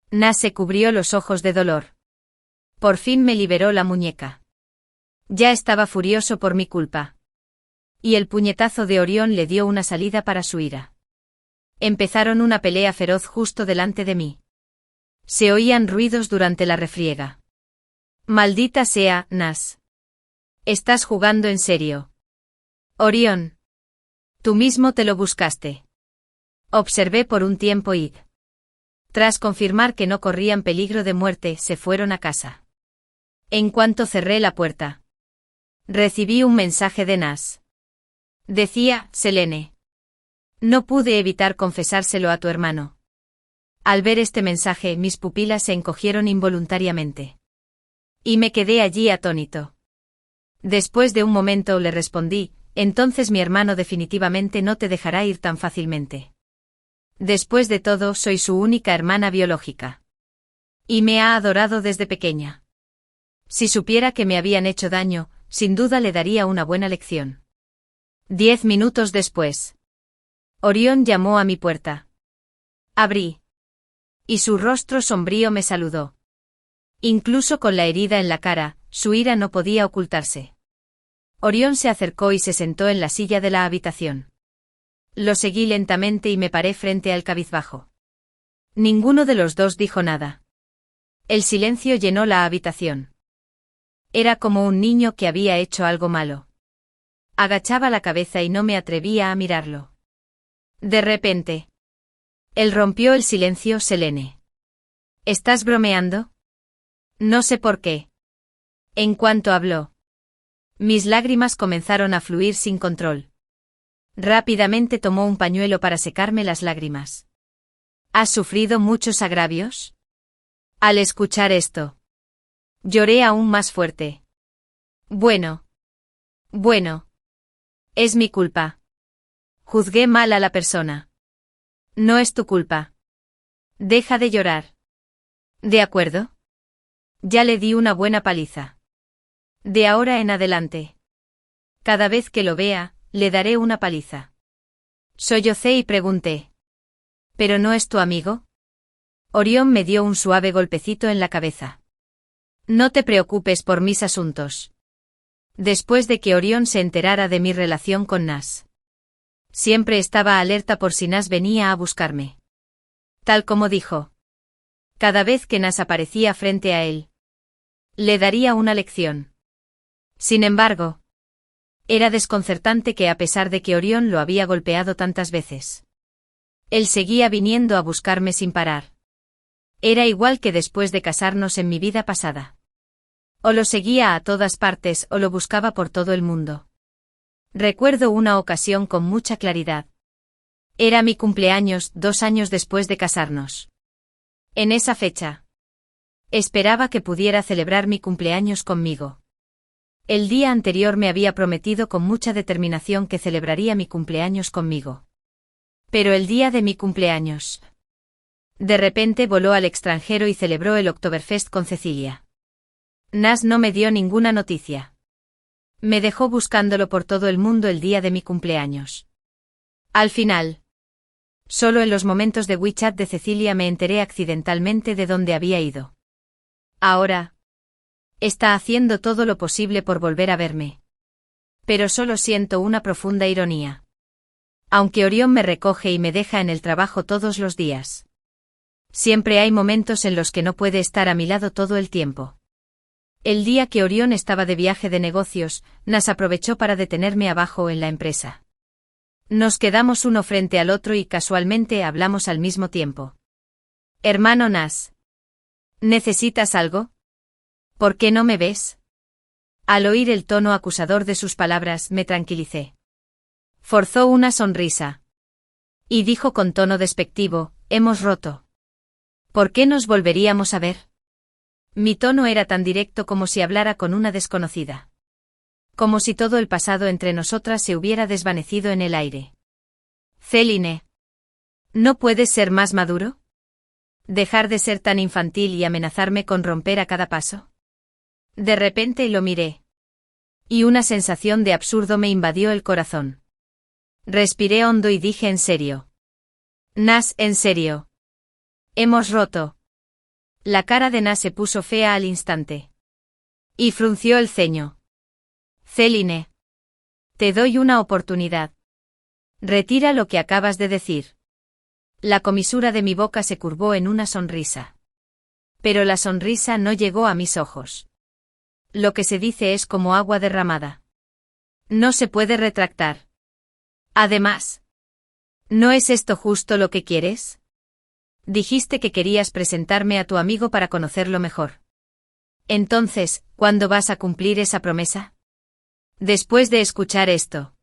Nas se cubrió los ojos de dolor. Por fin me liberó la muñeca. Ya estaba furioso por mi culpa. Y el puñetazo de Orión le dio una salida para su ira. Empezaron una pelea feroz justo delante de mí. Se oían ruidos durante la refriega. Maldita sea, Nas. Estás jugando en serio. Orión. Tú mismo te lo buscaste. Observé por un tiempo y, tras confirmar que no corrían peligro de muerte, se fueron a casa. En cuanto cerré la puerta, recibí un mensaje de Nas. Decía: Selene. No pude evitar confesárselo a tu hermano. Al ver este mensaje, mis pupilas se encogieron involuntariamente. Y me quedé allí atónito. Después de un momento le respondí: entonces mi hermano definitivamente no te dejará ir tan fácilmente. Después de todo, soy su única hermana biológica. Y me ha adorado desde pequeña. Si supiera que me habían hecho daño, sin duda le daría una buena lección. 10 minutos después. Orión llamó a mi puerta. Abrí. Y su rostro sombrío me saludó. Incluso con la herida en la cara, su ira no podía ocultarse. Orión se acercó y se sentó en la silla de la habitación. Lo seguí lentamente y me paré frente al cabizbajo. Ninguno de los dos dijo nada. El silencio llenó la habitación. Era como un niño que había hecho algo malo. Agachaba la cabeza y no me atrevía a mirarlo. De repente, él rompió el silencio. Selene. ¿Estás bromeando? No sé por qué. En cuanto habló, mis lágrimas comenzaron a fluir sin control. Rápidamente tomó un pañuelo para secarme las lágrimas. ¿Has sufrido muchos agravios? Al escuchar esto, lloré aún más fuerte. Bueno. Es mi culpa. Juzgué mal a la persona. No es tu culpa. Deja de llorar. ¿De acuerdo? Ya le di una buena paliza. De ahora en adelante, cada vez que lo vea, le daré una paliza. Sollocé y pregunté: ¿pero no es tu amigo? Orión me dio un suave golpecito en la cabeza. No te preocupes por mis asuntos. Después de que Orión se enterara de mi relación con Nas, siempre estaba alerta por si Nas venía a buscarme. Tal como dijo. Cada vez que Nas aparecía frente a él, le daría una lección. Sin embargo, Era desconcertante que a pesar de que Orión lo había golpeado tantas veces, él seguía viniendo a buscarme sin parar. Era igual que después de casarnos en mi vida pasada. O lo seguía a todas partes o lo buscaba por todo el mundo. Recuerdo una ocasión con mucha claridad. Era mi cumpleaños 2 años después de casarnos. En esa fecha, esperaba que pudiera celebrar mi cumpleaños conmigo. El día anterior me había prometido con mucha determinación que celebraría mi cumpleaños conmigo. Pero el día de mi cumpleaños, de repente voló al extranjero y celebró el Oktoberfest con Cecilia. Nas no me dio ninguna noticia. Me dejó buscándolo por todo el mundo el día de mi cumpleaños. Al final, solo en los momentos de WeChat de Cecilia me enteré accidentalmente de dónde había ido. Ahora, está haciendo todo lo posible por volver a verme. Pero solo siento una profunda ironía. Aunque Orión me recoge y me deja en el trabajo todos los días, siempre hay momentos en los que no puede estar a mi lado todo el tiempo. El día que Orión estaba de viaje de negocios, Nas aprovechó para detenerme abajo en la empresa. Nos quedamos uno frente al otro y casualmente hablamos al mismo tiempo. Hermano Nas, ¿necesitas algo? ¿Por qué no me ves? Al oír el tono acusador de sus palabras me tranquilicé. Forzó una sonrisa. Y dijo con tono despectivo, hemos roto. ¿Por qué nos volveríamos a ver? Mi tono era tan directo como si hablara con una desconocida. Como si todo el pasado entre nosotras se hubiera desvanecido en el aire. Céline, ¿no puedes ser más maduro? ¿Dejar de ser tan infantil y amenazarme con romper a cada paso? De repente lo miré. Y una sensación de absurdo me invadió el corazón. Respiré hondo y dije en serio. Nas, en serio. Hemos roto. La cara de Nas se puso fea al instante. Y frunció el ceño. Céline. Te doy una oportunidad. Retira lo que acabas de decir. La comisura de mi boca se curvó en una sonrisa. Pero la sonrisa no llegó a mis ojos. Lo que se dice es como agua derramada. No se puede retractar. Además, ¿no es esto justo lo que quieres? Dijiste que querías presentarme a tu amigo para conocerlo mejor. Entonces, ¿cuándo vas a cumplir esa promesa? Después de escuchar esto,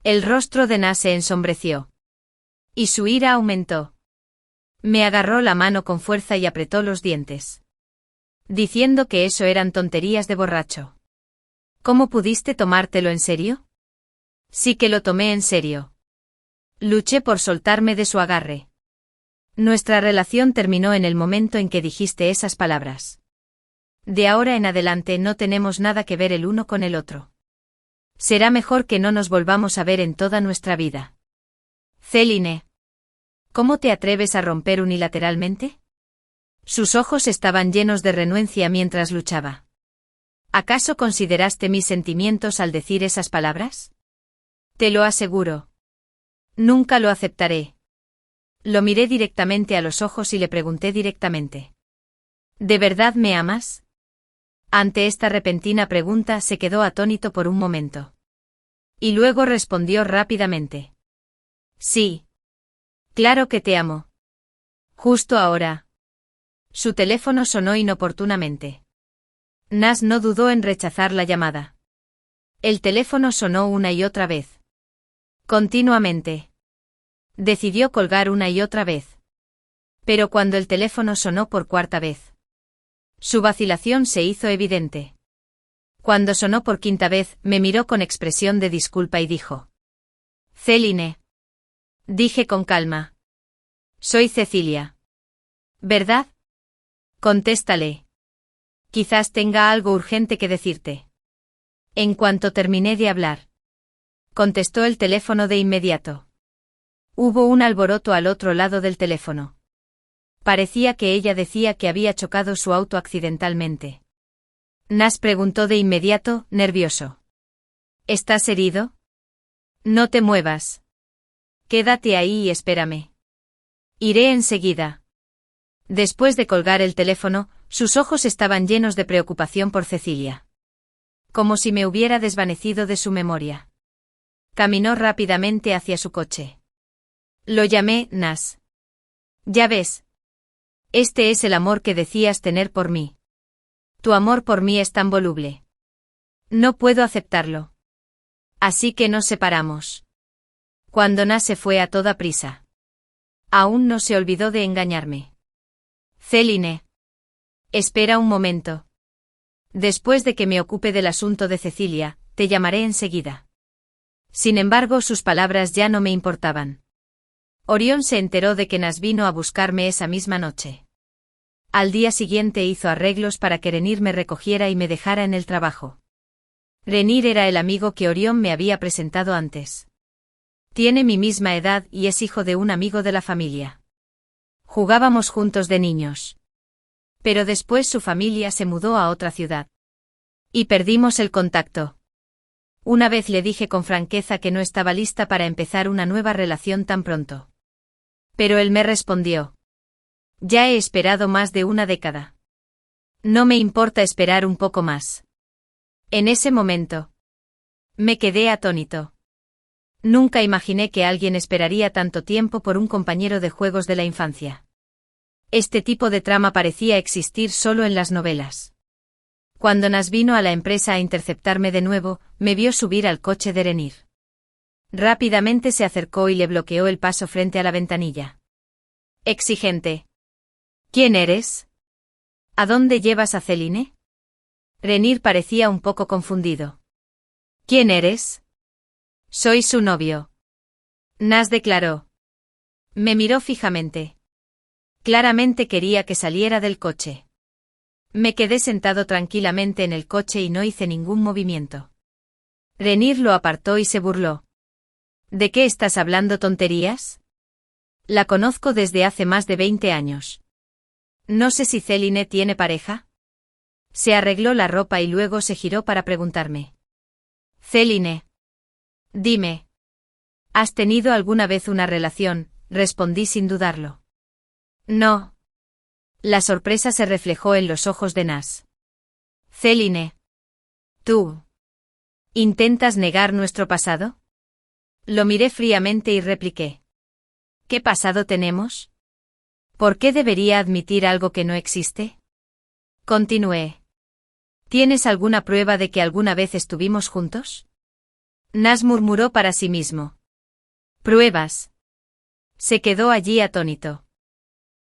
el rostro de Nas se ensombreció. Y su ira aumentó. Me agarró la mano con fuerza y apretó los dientes. Diciendo que eso eran tonterías de borracho. ¿Cómo pudiste tomártelo en serio? Sí que lo tomé en serio. Luché por soltarme de su agarre. Nuestra relación terminó en el momento en que dijiste esas palabras. De ahora en adelante no tenemos nada que ver el uno con el otro. Será mejor que no nos volvamos a ver en toda nuestra vida. Céline, ¿cómo te atreves a romper unilateralmente? Sus ojos estaban llenos de renuencia mientras luchaba. ¿Acaso consideraste mis sentimientos al decir esas palabras? Te lo aseguro. Nunca lo aceptaré. Lo miré directamente a los ojos y le pregunté directamente. ¿De verdad me amas? Ante esta repentina pregunta se quedó atónito por un momento. Y luego respondió rápidamente. Sí. Claro que te amo. Justo ahora. Su teléfono sonó inoportunamente. Nas no dudó en rechazar la llamada. El teléfono sonó una y otra vez. Continuamente. Decidió colgar una y otra vez. Pero cuando el teléfono sonó por cuarta vez, su vacilación se hizo evidente. Cuando sonó por quinta vez, me miró con expresión de disculpa y dijo. Céline. Dije con calma. Soy Cecilia. ¿Verdad? Contéstale. Quizás tenga algo urgente que decirte. En cuanto terminé de hablar, contestó el teléfono de inmediato. Hubo un alboroto al otro lado del teléfono. Parecía que ella decía que había chocado su auto accidentalmente. Nas preguntó de inmediato, nervioso. ¿Estás herido? No te muevas. Quédate ahí y espérame. Iré enseguida. Después de colgar el teléfono, sus ojos estaban llenos de preocupación por Cecilia. Como si me hubiera desvanecido de su memoria. Caminó rápidamente hacia su coche. Lo llamé Nas. Ya ves. Este es el amor que decías tener por mí. Tu amor por mí es tan voluble. No puedo aceptarlo. Así que nos separamos. Cuando Nas se fue a toda prisa. Aún no se olvidó de engañarme. Céline. Espera un momento. Después de que me ocupe del asunto de Cecilia, te llamaré enseguida. Sin embargo, sus palabras ya no me importaban. Orión se enteró de que Nas vino a buscarme esa misma noche. Al día siguiente hizo arreglos para que Renir me recogiera y me dejara en el trabajo. Renir era el amigo que Orión me había presentado antes. Tiene mi misma edad y es hijo de un amigo de la familia. Jugábamos juntos de niños. Pero después su familia se mudó a otra ciudad. Y perdimos el contacto. Una vez le dije con franqueza que no estaba lista para empezar una nueva relación tan pronto. Pero él me respondió. Ya he esperado más de una década. No me importa esperar un poco más. En ese momento. Me quedé atónito. Nunca imaginé que alguien esperaría tanto tiempo por un compañero de juegos de la infancia. Este tipo de trama parecía existir solo en las novelas. Cuando Nas vino a la empresa a interceptarme de nuevo, me vio subir al coche de Renir. Rápidamente se acercó y le bloqueó el paso frente a la ventanilla. Exigente. ¿Quién eres? ¿A dónde llevas a Céline? Renir parecía un poco confundido. ¿Quién eres? Soy su novio. Nas declaró. Me miró fijamente. Claramente quería que saliera del coche. Me quedé sentado tranquilamente en el coche y no hice ningún movimiento. Renir lo apartó y se burló. ¿De qué estás hablando tonterías? La conozco desde hace más de 20 años. No sé si Céline tiene pareja. Se arregló la ropa y luego se giró para preguntarme. Céline. Dime. ¿Has tenido alguna vez una relación? Respondí sin dudarlo. No. La sorpresa se reflejó en los ojos de Nas. Céline. ¿Tú intentas negar nuestro pasado? Lo miré fríamente y repliqué. ¿Qué pasado tenemos? ¿Por qué debería admitir algo que no existe? Continué. ¿Tienes alguna prueba de que alguna vez estuvimos juntos? Nas murmuró para sí mismo. ¿Pruebas? Se quedó allí atónito.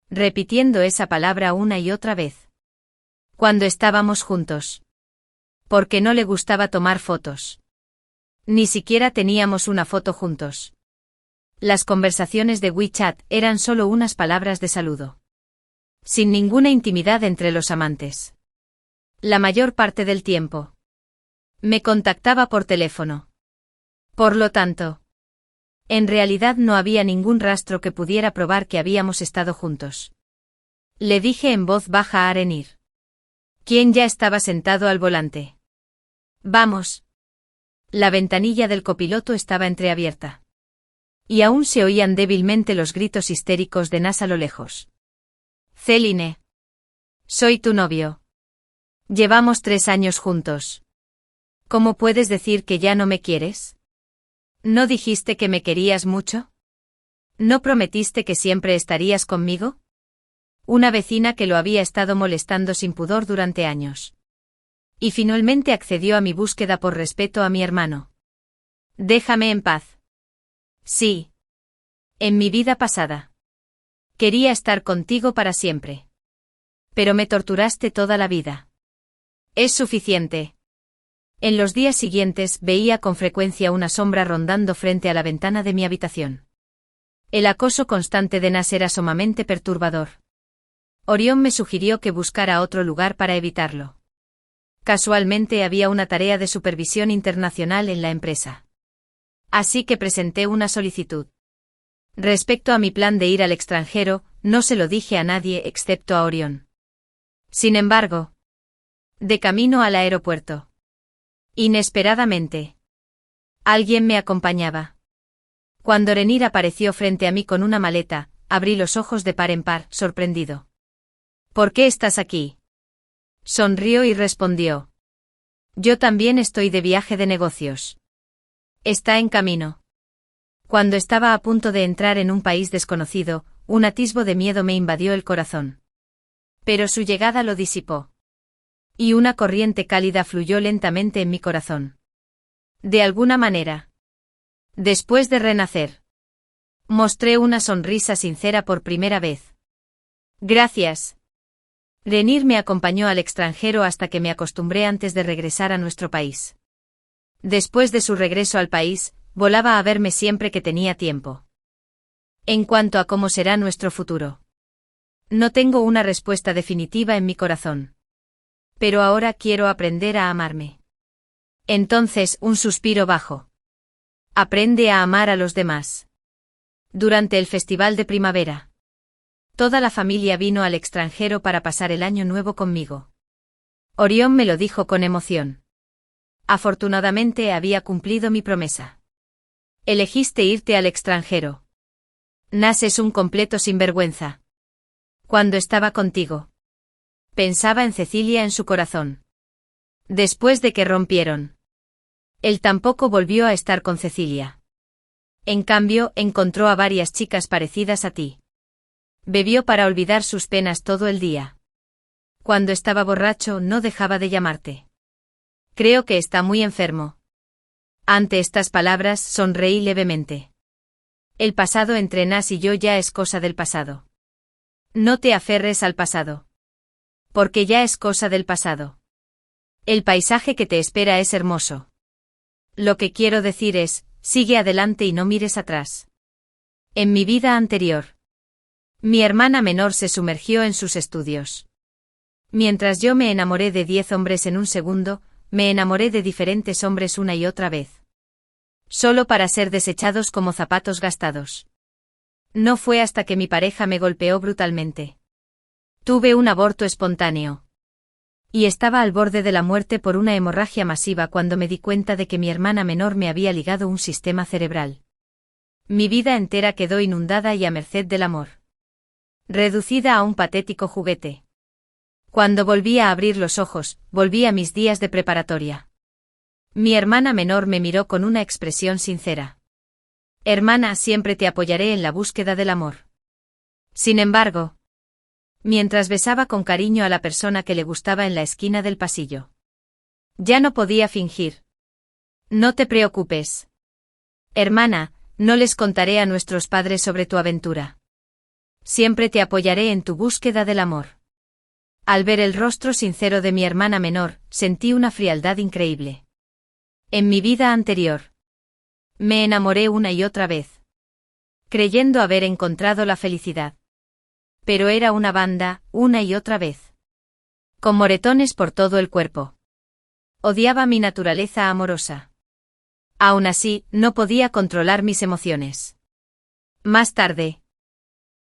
Repitiendo esa palabra una y otra vez. Cuando estábamos juntos. Porque no le gustaba tomar fotos. Ni siquiera teníamos una foto juntos. Las conversaciones de WeChat eran solo unas palabras de saludo. Sin ninguna intimidad entre los amantes. La mayor parte del tiempo. Me contactaba por teléfono. Por lo tanto. En realidad no había ningún rastro que pudiera probar que habíamos estado juntos. Le dije en voz baja a Renir. Quien ya estaba sentado al volante. Vamos. La ventanilla del copiloto estaba entreabierta. Y aún se oían débilmente los gritos histéricos de Nas a lo lejos. Céline. Soy tu novio. Llevamos 3 años juntos. ¿Cómo puedes decir que ya no me quieres? ¿No dijiste que me querías mucho? ¿No prometiste que siempre estarías conmigo? Una vecina que lo había estado molestando sin pudor durante años. Y finalmente accedió a mi búsqueda por respeto a mi hermano. Déjame en paz. Sí. En mi vida pasada. Quería estar contigo para siempre. Pero me torturaste toda la vida. Es suficiente. En los días siguientes veía con frecuencia una sombra rondando frente a la ventana de mi habitación. El acoso constante de Nas era sumamente perturbador. Orión me sugirió que buscara otro lugar para evitarlo. Casualmente había una tarea de supervisión internacional en la empresa. Así que presenté una solicitud. Respecto a mi plan de ir al extranjero, no se lo dije a nadie excepto a Orión. Sin embargo, de camino al aeropuerto. Inesperadamente. Alguien me acompañaba. Cuando Renir apareció frente a mí con una maleta, abrí los ojos de par en par, sorprendido. ¿Por qué estás aquí? Sonrió y respondió. Yo también estoy de viaje de negocios. Está en camino. Cuando estaba a punto de entrar en un país desconocido, un atisbo de miedo me invadió el corazón. Pero su llegada lo disipó. Y una corriente cálida fluyó lentamente en mi corazón. De alguna manera. Después de renacer. Mostré una sonrisa sincera por primera vez. Gracias. Renir me acompañó al extranjero hasta que me acostumbré antes de regresar a nuestro país. Después de su regreso al país, volaba a verme siempre que tenía tiempo. En cuanto a cómo será nuestro futuro. No tengo una respuesta definitiva en mi corazón. Pero ahora quiero aprender a amarme. Entonces, un suspiro bajo. Aprende a amar a los demás. Durante el festival de primavera. Toda la familia vino al extranjero para pasar el año nuevo conmigo. Orión me lo dijo con emoción. Afortunadamente había cumplido mi promesa. Elegiste irte al extranjero. Nas es un completo sinvergüenza. Cuando estaba contigo. Pensaba en Cecilia en su corazón. Después de que rompieron. Él tampoco volvió a estar con Cecilia. En cambio, encontró a varias chicas parecidas a ti. Bebió para olvidar sus penas todo el día. Cuando estaba borracho no dejaba de llamarte. Creo que está muy enfermo. Ante estas palabras sonreí levemente. El pasado entre Nas y yo ya es cosa del pasado. No te aferres al pasado. Porque ya es cosa del pasado. El paisaje que te espera es hermoso. Lo que quiero decir es, sigue adelante y no mires atrás. En mi vida anterior. Mi hermana menor se sumergió en sus estudios. Mientras yo me enamoré de 10 hombres en un segundo, me enamoré de diferentes hombres una y otra vez. Solo para ser desechados como zapatos gastados. No fue hasta que mi pareja me golpeó brutalmente. Tuve un aborto espontáneo. Y estaba al borde de la muerte por una hemorragia masiva cuando me di cuenta de que mi hermana menor me había ligado un sistema cerebral. Mi vida entera quedó inundada y a merced del amor. Reducida a un patético juguete. Cuando volví a abrir los ojos, volví a mis días de preparatoria. Mi hermana menor me miró con una expresión sincera. Hermana, siempre te apoyaré en la búsqueda del amor. Sin embargo, mientras besaba con cariño a la persona que le gustaba en la esquina del pasillo. Ya no podía fingir. No te preocupes. Hermana, no les contaré a nuestros padres sobre tu aventura. Siempre te apoyaré en tu búsqueda del amor. Al ver el rostro sincero de mi hermana menor, sentí una frialdad increíble. En mi vida anterior. Me enamoré una y otra vez. Creyendo haber encontrado la felicidad. Pero era una banda, una y otra vez. Con moretones por todo el cuerpo. Odiaba mi naturaleza amorosa. Aún así, no podía controlar mis emociones. Más tarde.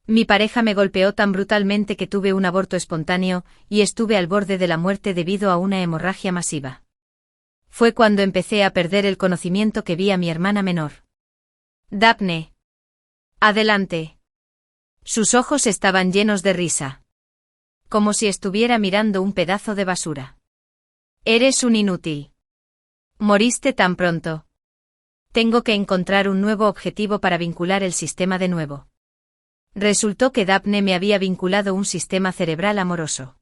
Mi pareja me golpeó tan brutalmente que tuve un aborto espontáneo, y estuve al borde de la muerte debido a una hemorragia masiva. Fue cuando empecé a perder el conocimiento que vi a mi hermana menor. Daphne. Adelante. Sus ojos estaban llenos de risa. Como si estuviera mirando un pedazo de basura. Eres un inútil. Moriste tan pronto. Tengo que encontrar un nuevo objetivo para vincular el sistema de nuevo. Resultó que Daphne me había vinculado un sistema cerebral amoroso.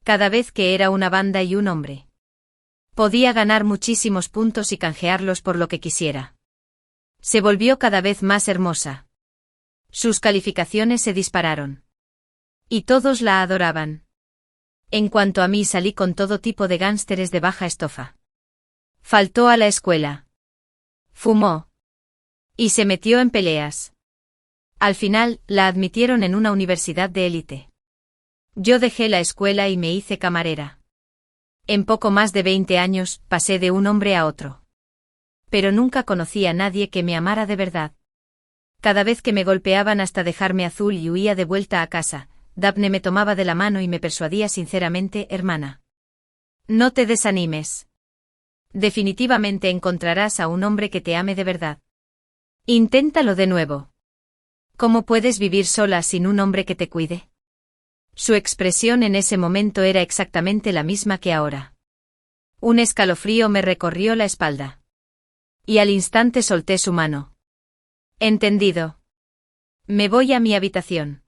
Cada vez que era una banda y un hombre. Podía ganar muchísimos puntos y canjearlos por lo que quisiera. Se volvió cada vez más hermosa. Sus calificaciones se dispararon. Y todos la adoraban. En cuanto a mí, salí con todo tipo de gánsteres de baja estofa. Faltó a la escuela. Fumó. Y se metió en peleas. Al final, la admitieron en una universidad de élite. Yo dejé la escuela y me hice camarera. En poco más de 20 años, pasé de un hombre a otro. Pero nunca conocí a nadie que me amara de verdad. Cada vez que me golpeaban hasta dejarme azul y huía de vuelta a casa, Daphne me tomaba de la mano y me persuadía sinceramente, hermana. No te desanimes. Definitivamente encontrarás a un hombre que te ame de verdad. Inténtalo de nuevo. ¿Cómo puedes vivir sola sin un hombre que te cuide? Su expresión en ese momento era exactamente la misma que ahora. Un escalofrío me recorrió la espalda. Y al instante solté su mano. Entendido. Me voy a mi habitación.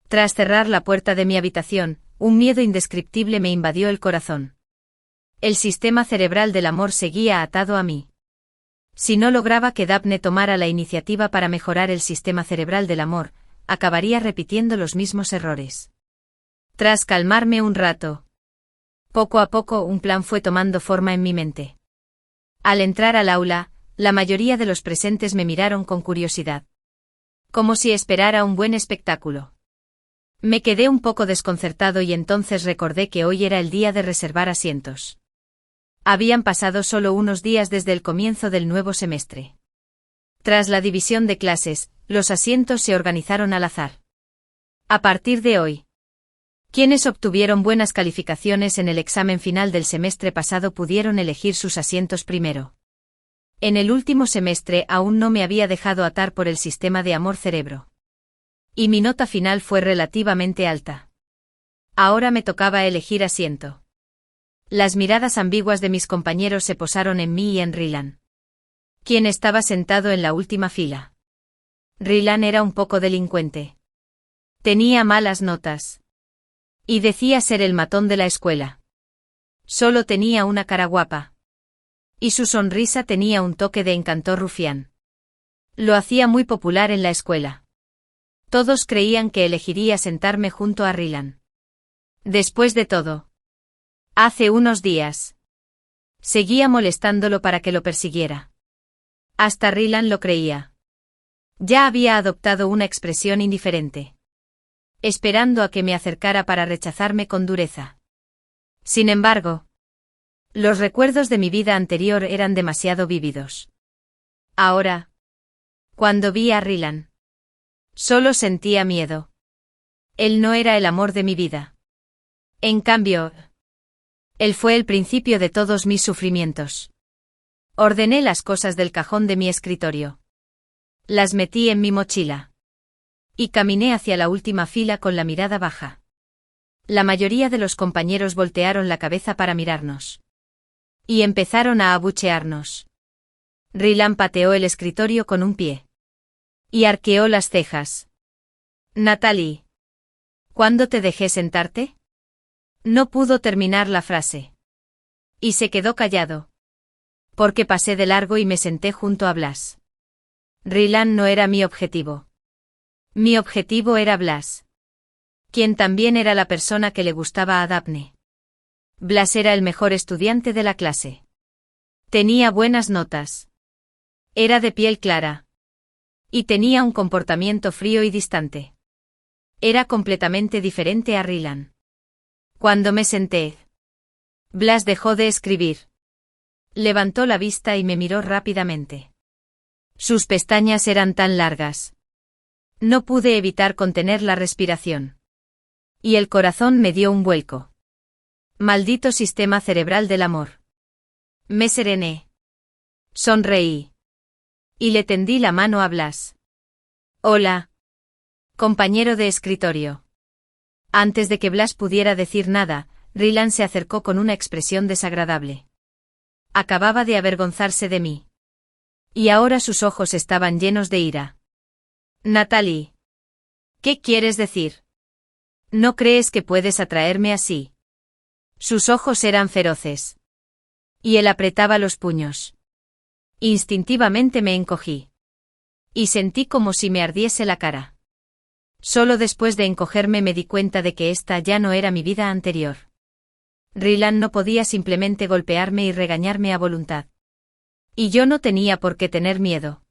Tras cerrar la puerta de mi habitación, un miedo indescriptible me invadió el corazón. El sistema cerebral del amor seguía atado a mí. Si no lograba que Daphne tomara la iniciativa para mejorar el sistema cerebral del amor, acabaría repitiendo los mismos errores. Tras calmarme un rato, poco a poco un plan fue tomando forma en mi mente. Al entrar al aula, la mayoría de los presentes me miraron con curiosidad. Como si esperara un buen espectáculo. Me quedé un poco desconcertado y entonces recordé que hoy era el día de reservar asientos. Habían pasado solo unos días desde el comienzo del nuevo semestre. Tras la división de clases, los asientos se organizaron al azar. A partir de hoy, quienes obtuvieron buenas calificaciones en el examen final del semestre pasado pudieron elegir sus asientos primero. En el último semestre aún no me había dejado atar por el sistema de amor-cerebro. Y mi nota final fue relativamente alta. Ahora me tocaba elegir asiento. Las miradas ambiguas de mis compañeros se posaron en mí y en Rylan, quien estaba sentado en la última fila. Rylan era un poco delincuente. Tenía malas notas. Y decía ser el matón de la escuela. Solo tenía una cara guapa. Y su sonrisa tenía un toque de encanto rufián. Lo hacía muy popular en la escuela. Todos creían que elegiría sentarme junto a Rylan. Después de todo, hace unos días, seguía molestándolo para que lo persiguiera. Hasta Rylan lo creía. Ya había adoptado una expresión indiferente, esperando a que me acercara para rechazarme con dureza. Sin embargo, los recuerdos de mi vida anterior eran demasiado vívidos. Ahora, cuando vi a Rylan, solo sentía miedo. Él no era el amor de mi vida. En cambio, él fue el principio de todos mis sufrimientos. Ordené las cosas del cajón de mi escritorio. Las metí en mi mochila. Y caminé hacia la última fila con la mirada baja. La mayoría de los compañeros voltearon la cabeza para mirarnos. Y empezaron a abuchearnos. Rylan pateó el escritorio con un pie. Y arqueó las cejas. Natalie, ¿cuándo te dejé sentarte? No pudo terminar la frase. Y se quedó callado. Porque pasé de largo y me senté junto a Blas. Rylan no era mi objetivo. Mi objetivo era Blas, quien también era la persona que le gustaba a Daphne. Blas era el mejor estudiante de la clase. Tenía buenas notas. Era de piel clara. Y tenía un comportamiento frío y distante. Era completamente diferente a Rylan. Cuando me senté, Blas dejó de escribir. Levantó la vista y me miró rápidamente. Sus pestañas eran tan largas. No pude evitar contener la respiración. Y el corazón me dio un vuelco. Maldito sistema cerebral del amor. Me serené. Sonreí. Y le tendí la mano a Blas. Hola, compañero de escritorio. Antes de que Blas pudiera decir nada, Rylan se acercó con una expresión desagradable. Acababa de avergonzarse de mí. Y ahora sus ojos estaban llenos de ira. Natalie, ¿qué quieres decir? ¿No crees que puedes atraerme así? Sus ojos eran feroces. Y él apretaba los puños. Instintivamente me encogí. Y sentí como si me ardiese la cara. Solo después de encogerme me di cuenta de que esta ya no era mi vida anterior. Rylan no podía simplemente golpearme y regañarme a voluntad. Y yo no tenía por qué tener miedo.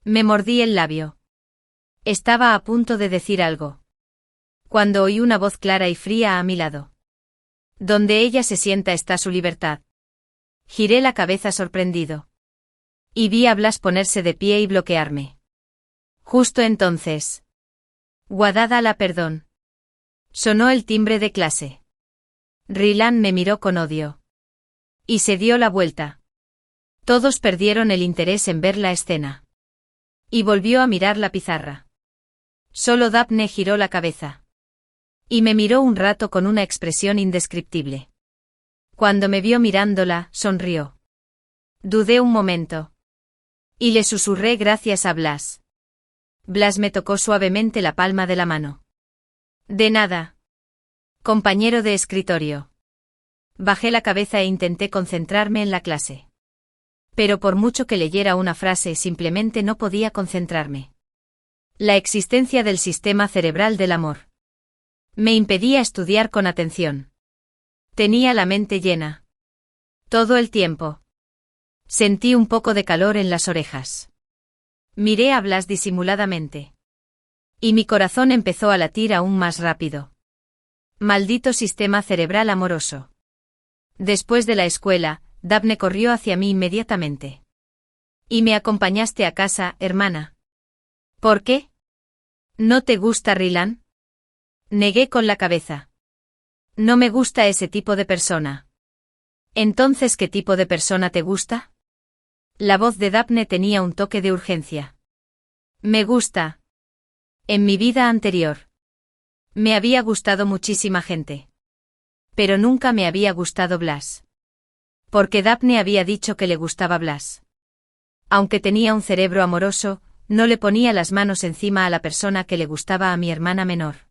Me mordí el labio. Estaba a punto de decir algo, cuando oí una voz clara y fría a mi lado. Donde ella se sienta está su libertad. Giré la cabeza sorprendido. Y vi a Blas ponerse de pie y bloquearme. Justo entonces. Guadala, perdón. Sonó el timbre de clase. Rylan me miró con odio. Y se dio la vuelta. Todos perdieron el interés en ver la escena. Y volvió a mirar la pizarra. Solo Daphne giró la cabeza. Y me miró un rato con una expresión indescriptible. Cuando me vio mirándola, sonrió. Dudé un momento. Y le susurré gracias a Blas. Blas me tocó suavemente la palma de la mano. De nada. Compañero de escritorio. Bajé la cabeza e intenté concentrarme en la clase. Pero por mucho que leyera una frase, simplemente no podía concentrarme. La existencia del sistema cerebral del amor me impedía estudiar con atención. Tenía la mente llena. Todo el tiempo. Sentí un poco de calor en las orejas. Miré a Blas disimuladamente. Y mi corazón empezó a latir aún más rápido. Maldito sistema cerebral amoroso. Después de la escuela, Daphne corrió hacia mí inmediatamente. Y me acompañaste a casa, hermana. ¿Por qué? ¿No te gusta Rylan? Negué con la cabeza. No me gusta ese tipo de persona. Entonces, ¿qué tipo de persona te gusta? La voz de Daphne tenía un toque de urgencia. Me gusta. En mi vida anterior. Me había gustado muchísima gente. Pero nunca me había gustado Blas. Porque Daphne había dicho que le gustaba Blas. Aunque tenía un cerebro amoroso, no le ponía las manos encima a la persona que le gustaba a mi hermana menor.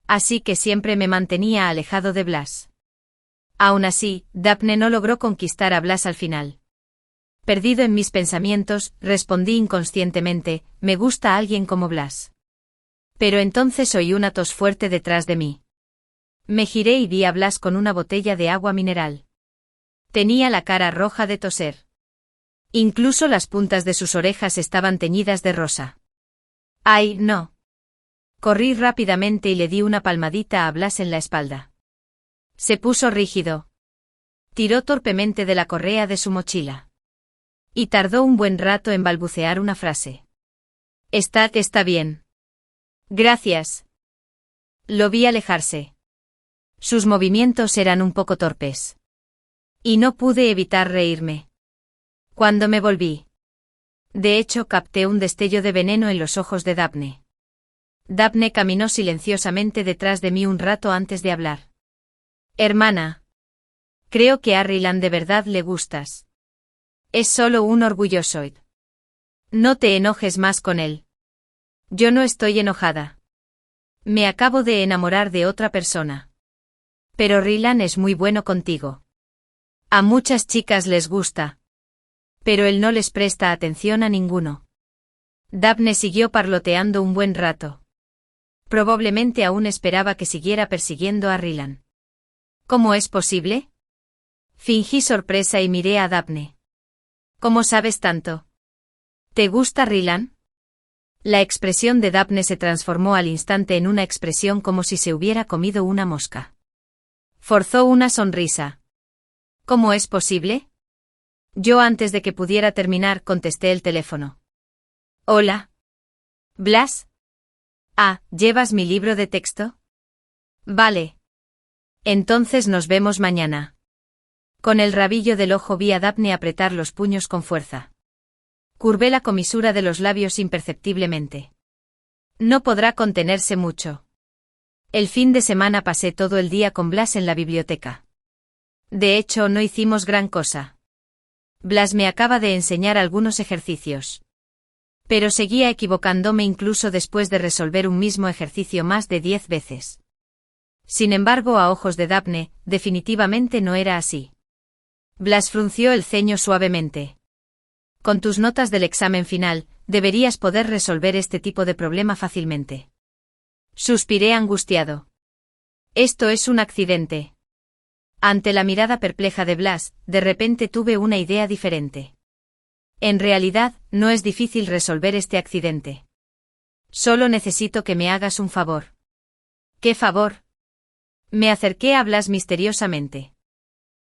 Así que siempre me mantenía alejado de Blas. Aún así, Daphne no logró conquistar a Blas al final. Perdido en mis pensamientos, respondí inconscientemente, me gusta alguien como Blas. Pero entonces oí una tos fuerte detrás de mí. Me giré y vi a Blas con una botella de agua mineral. Tenía la cara roja de toser. Incluso las puntas de sus orejas estaban teñidas de rosa. ¡Ay, no! Corrí rápidamente y le di una palmadita a Blas en la espalda. Se puso rígido. Tiró torpemente de la correa de su mochila. Y tardó un buen rato en balbucear una frase. Está bien. Gracias. Lo vi alejarse. Sus movimientos eran un poco torpes. Y no pude evitar reírme. Cuando me volví. De hecho, capté un destello de veneno en los ojos de Daphne. Daphne caminó silenciosamente detrás de mí un rato antes de hablar. Hermana. Creo que a Rylan de verdad le gustas. Es solo un orgullosoid. No te enojes más con él. Yo no estoy enojada. Me acabo de enamorar de otra persona. Pero Rylan es muy bueno contigo. A muchas chicas les gusta. Pero él no les presta atención a ninguno. Daphne siguió parloteando un buen rato. Probablemente aún esperaba que siguiera persiguiendo a Rylan. ¿Cómo es posible? Fingí sorpresa y miré a Daphne. ¿Cómo sabes tanto? ¿Te gusta Rylan? La expresión de Daphne se transformó al instante en una expresión como si se hubiera comido una mosca. Forzó una sonrisa. ¿Cómo es posible? Yo antes de que pudiera terminar contesté el teléfono. Hola. ¿Blas? Ah, ¿llevas mi libro de texto? Vale. Entonces nos vemos mañana. Con el rabillo del ojo vi a Daphne apretar los puños con fuerza. Curvé la comisura de los labios imperceptiblemente. No podrá contenerse mucho. El fin de semana pasé todo el día con Blas en la biblioteca. De hecho, no hicimos gran cosa. Blas me acaba de enseñar algunos ejercicios. Pero seguía equivocándome incluso después de resolver un mismo ejercicio más de 10 veces. Sin embargo, a ojos de Daphne, definitivamente no era así. Blas frunció el ceño suavemente. Con tus notas del examen final, deberías poder resolver este tipo de problema fácilmente. Suspiré angustiado. Esto es un accidente. Ante la mirada perpleja de Blas, de repente tuve una idea diferente. En realidad, no es difícil resolver este accidente. Solo necesito que me hagas un favor. ¿Qué favor? Me acerqué a Blas misteriosamente.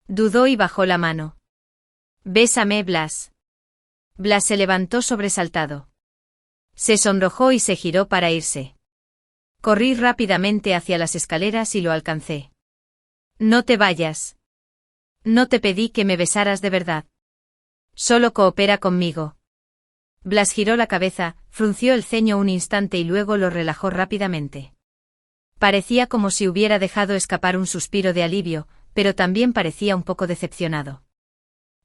Dudó y bajó la mano. Bésame, Blas. Blas se levantó sobresaltado. Se sonrojó y se giró para irse. Corrí rápidamente hacia las escaleras y lo alcancé. No te vayas. No te pedí que me besaras de verdad. Solo coopera conmigo. Blas giró la cabeza, frunció el ceño un instante y luego lo relajó rápidamente. Parecía como si hubiera dejado escapar un suspiro de alivio, pero también parecía un poco decepcionado.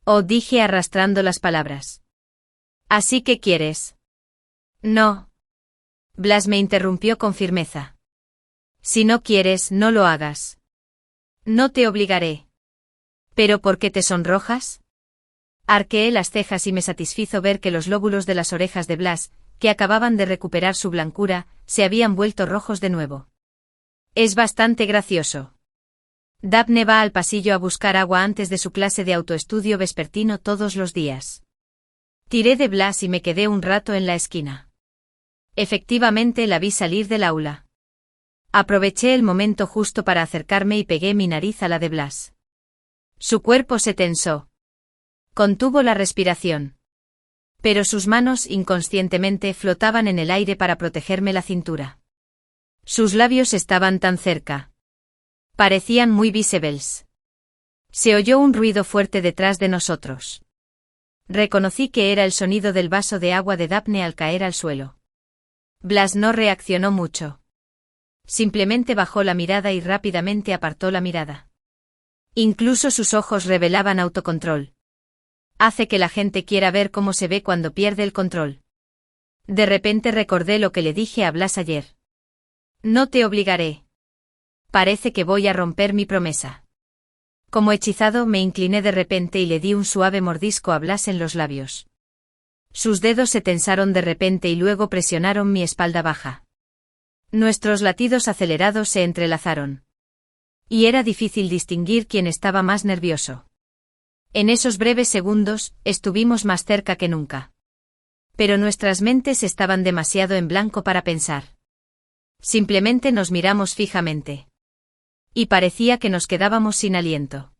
Oh, dije arrastrando las palabras. ¿Así que quieres? No. Blas me interrumpió con firmeza. Si no quieres, no lo hagas. No te obligaré. ¿Pero por qué te sonrojas? Arqueé las cejas y me satisfizo ver que los lóbulos de las orejas de Blas, que acababan de recuperar su blancura, se habían vuelto rojos de nuevo. Es bastante gracioso. Daphne va al pasillo a buscar agua antes de su clase de autoestudio vespertino todos los días. Tiré de Blas y me quedé un rato en la esquina. Efectivamente la vi salir del aula. Aproveché el momento justo para acercarme y pegué mi nariz a la de Blas. Su cuerpo se tensó. Contuvo la respiración. Pero sus manos inconscientemente flotaban en el aire para protegerme la cintura. Sus labios estaban tan cerca. Parecían muy visibles. Se oyó un ruido fuerte detrás de nosotros. Reconocí que era el sonido del vaso de agua de Daphne al caer al suelo. Blas no reaccionó mucho. Simplemente bajó la mirada y rápidamente apartó la mirada. Incluso sus ojos revelaban autocontrol. Hace que la gente quiera ver cómo se ve cuando pierde el control. De repente recordé lo que le dije a Blas ayer. No te obligaré. Parece que voy a romper mi promesa. Como hechizado me incliné de repente y le di un suave mordisco a Blas en los labios. Sus dedos se tensaron de repente y luego presionaron mi espalda baja. Nuestros latidos acelerados se entrelazaron. Y era difícil distinguir quién estaba más nervioso. En esos breves segundos, estuvimos más cerca que nunca. Pero nuestras mentes estaban demasiado en blanco para pensar. Simplemente nos miramos fijamente. Y parecía que nos quedábamos sin aliento.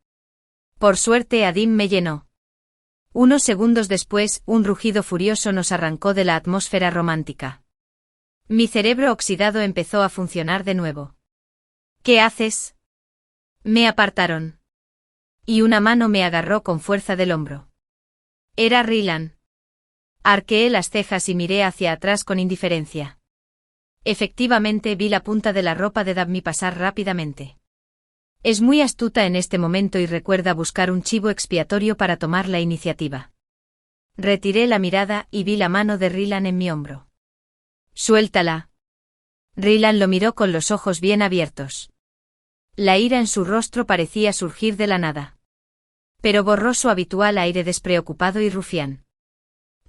Por suerte Adim me llenó. Unos segundos después, un rugido furioso nos arrancó de la atmósfera romántica. Mi cerebro oxidado empezó a funcionar de nuevo. ¿Qué haces? Me apartaron. Y una mano me agarró con fuerza del hombro. Era Rylan. Arqueé las cejas y miré hacia atrás con indiferencia. Efectivamente vi la punta de la ropa de Daphne pasar rápidamente. Es muy astuta en este momento y recuerda buscar un chivo expiatorio para tomar la iniciativa. Retiré la mirada y vi la mano de Rylan en mi hombro. Suéltala. Rylan lo miró con los ojos bien abiertos. La ira en su rostro parecía surgir de la nada. Pero borró su habitual aire despreocupado y rufián.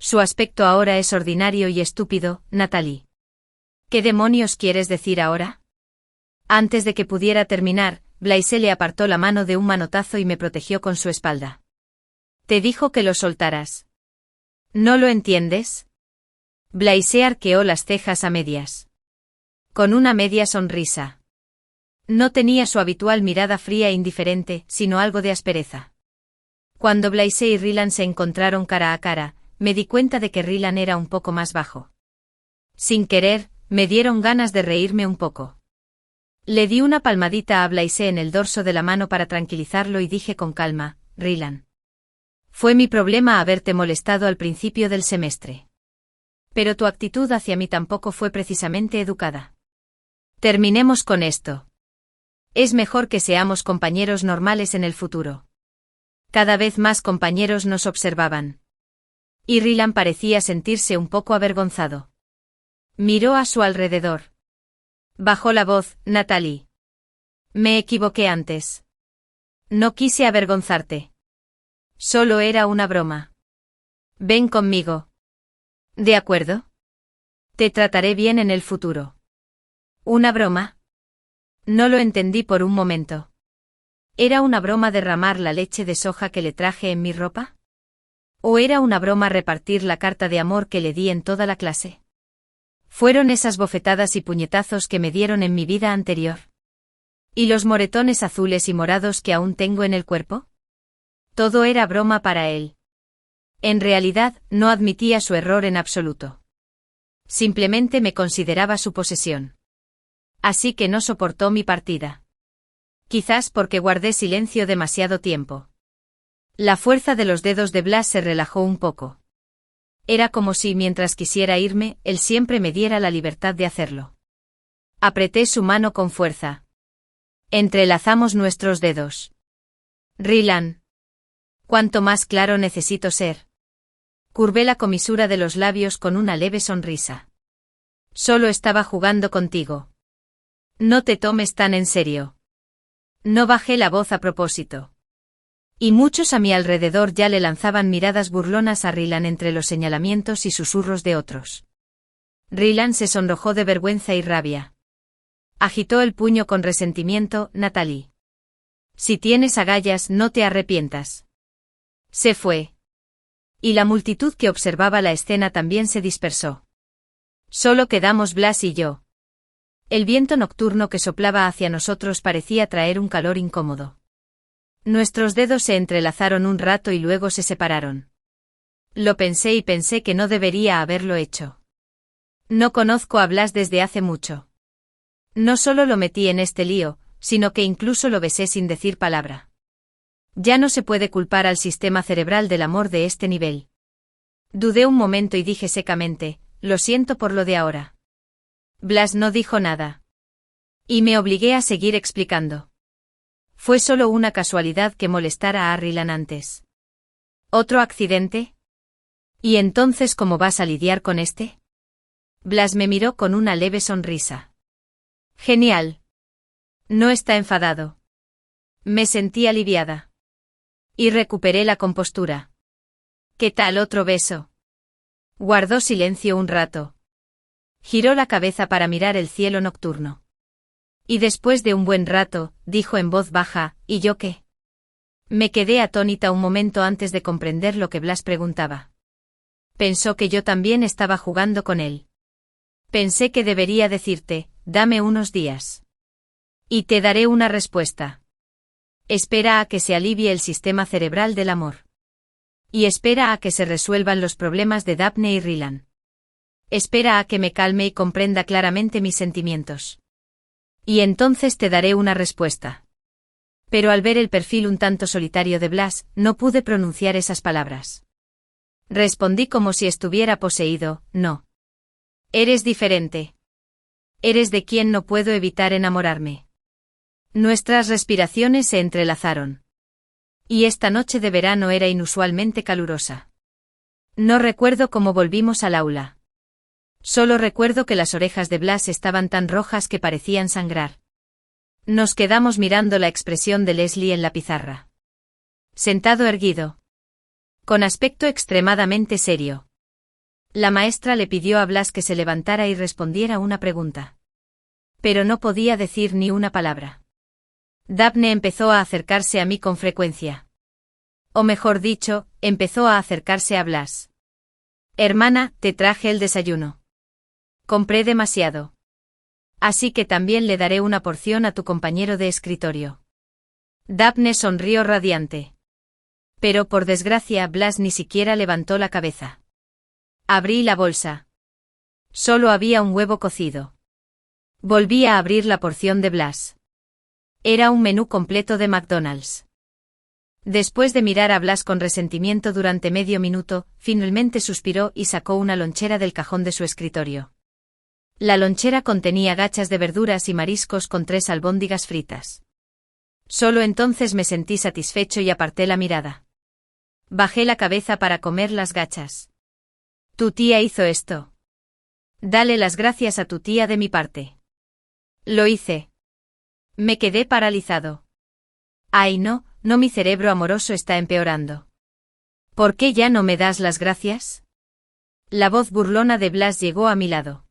Su aspecto ahora es ordinario y estúpido, Natalie. ¿Qué demonios quieres decir ahora? Antes de que pudiera terminar, Blaise le apartó la mano de un manotazo y me protegió con su espalda. Te dijo que lo soltaras. ¿No lo entiendes? Blaise arqueó las cejas a medias. Con una media sonrisa. No tenía su habitual mirada fría e indiferente, sino algo de aspereza. Cuando Blaise y Rylan se encontraron cara a cara, me di cuenta de que Rylan era un poco más bajo. Sin querer, me dieron ganas de reírme un poco. Le di una palmadita a Blaise en el dorso de la mano para tranquilizarlo y dije con calma, Rylan. Fue mi problema haberte molestado al principio del semestre. Pero tu actitud hacia mí tampoco fue precisamente educada. Terminemos con esto. Es mejor que seamos compañeros normales en el futuro. Cada vez más compañeros nos observaban. Y Rylan parecía sentirse un poco avergonzado. Miró a su alrededor. Bajó la voz, Natalie. Me equivoqué antes. No quise avergonzarte. Solo era una broma. Ven conmigo. ¿De acuerdo? Te trataré bien en el futuro. ¿Una broma? No lo entendí por un momento. ¿Era una broma derramar la leche de soja que le traje en mi ropa? ¿O era una broma repartir la carta de amor que le di en toda la clase? Fueron esas bofetadas y puñetazos que me dieron en mi vida anterior. ¿Y los moretones azules y morados que aún tengo en el cuerpo? Todo era broma para él. En realidad, no admitía su error en absoluto. Simplemente me consideraba su posesión. Así que no soportó mi partida. Quizás porque guardé silencio demasiado tiempo. La fuerza de los dedos de Blas se relajó un poco. Era como si mientras quisiera irme, él siempre me diera la libertad de hacerlo. Apreté su mano con fuerza. Entrelazamos nuestros dedos. Rylan. Cuanto más claro necesito ser. Curvé la comisura de los labios con una leve sonrisa. Solo estaba jugando contigo. No te tomes tan en serio. No bajé la voz a propósito. Y muchos a mi alrededor ya le lanzaban miradas burlonas a Rylan entre los señalamientos y susurros de otros. Rylan se sonrojó de vergüenza y rabia. Agitó el puño con resentimiento. Natalie. Si tienes agallas, no te arrepientas. Se fue. Y la multitud que observaba la escena también se dispersó. Solo quedamos Blas y yo. El viento nocturno que soplaba hacia nosotros parecía traer un calor incómodo. Nuestros dedos se entrelazaron un rato y luego se separaron. Lo pensé y pensé que no debería haberlo hecho. No conozco a Blas desde hace mucho. No solo lo metí en este lío, sino que incluso lo besé sin decir palabra. Ya no se puede culpar al sistema cerebral del amor de este nivel. Dudé un momento y dije secamente, lo siento por lo de ahora. Blas no dijo nada. Y me obligué a seguir explicando. Fue solo una casualidad que molestara a Rylan antes. ¿Otro accidente? ¿Y entonces cómo vas a lidiar con este? Blas me miró con una leve sonrisa. Genial. No está enfadado. Me sentí aliviada. Y recuperé la compostura. ¿Qué tal otro beso? Guardó silencio un rato. Giró la cabeza para mirar el cielo nocturno. Y después de un buen rato, dijo en voz baja, ¿y yo qué? Me quedé atónita un momento antes de comprender lo que Blas preguntaba. Pensó que yo también estaba jugando con él. Pensé que debería decirte, dame unos días. Y te daré una respuesta. Espera a que se alivie el sistema cerebral del amor. Y espera a que se resuelvan los problemas de Daphne y Rylan. Espera a que me calme y comprenda claramente mis sentimientos. Y entonces te daré una respuesta. Pero al ver el perfil un tanto solitario de Blas, no pude pronunciar esas palabras. Respondí como si estuviera poseído, no. Eres diferente. Eres de quien no puedo evitar enamorarme. Nuestras respiraciones se entrelazaron. Y esta noche de verano era inusualmente calurosa. No recuerdo cómo volvimos al aula. Solo recuerdo que las orejas de Blas estaban tan rojas que parecían sangrar. Nos quedamos mirando la expresión de Leslie en la pizarra. Sentado erguido. Con aspecto extremadamente serio. La maestra le pidió a Blas que se levantara y respondiera una pregunta. Pero no podía decir ni una palabra. Daphne empezó a acercarse a mí con frecuencia. O mejor dicho, empezó a acercarse a Blas. Hermana, te traje el desayuno. Compré demasiado. Así que también le daré una porción a tu compañero de escritorio. Daphne sonrió radiante. Pero por desgracia Blas ni siquiera levantó la cabeza. Abrí la bolsa. Solo había un huevo cocido. Volví a abrir la porción de Blas. Era un menú completo de McDonald's. Después de mirar a Blas con resentimiento durante medio minuto, finalmente suspiró y sacó una lonchera del cajón de su escritorio. La lonchera contenía gachas de verduras y mariscos con 3 albóndigas fritas. Solo entonces me sentí satisfecho y aparté la mirada. Bajé la cabeza para comer las gachas. Tu tía hizo esto. Dale las gracias a tu tía de mi parte. Lo hice. Me quedé paralizado. Ay no, mi cerebro amoroso está empeorando. ¿Por qué ya no me das las gracias? La voz burlona de Blas llegó a mi lado.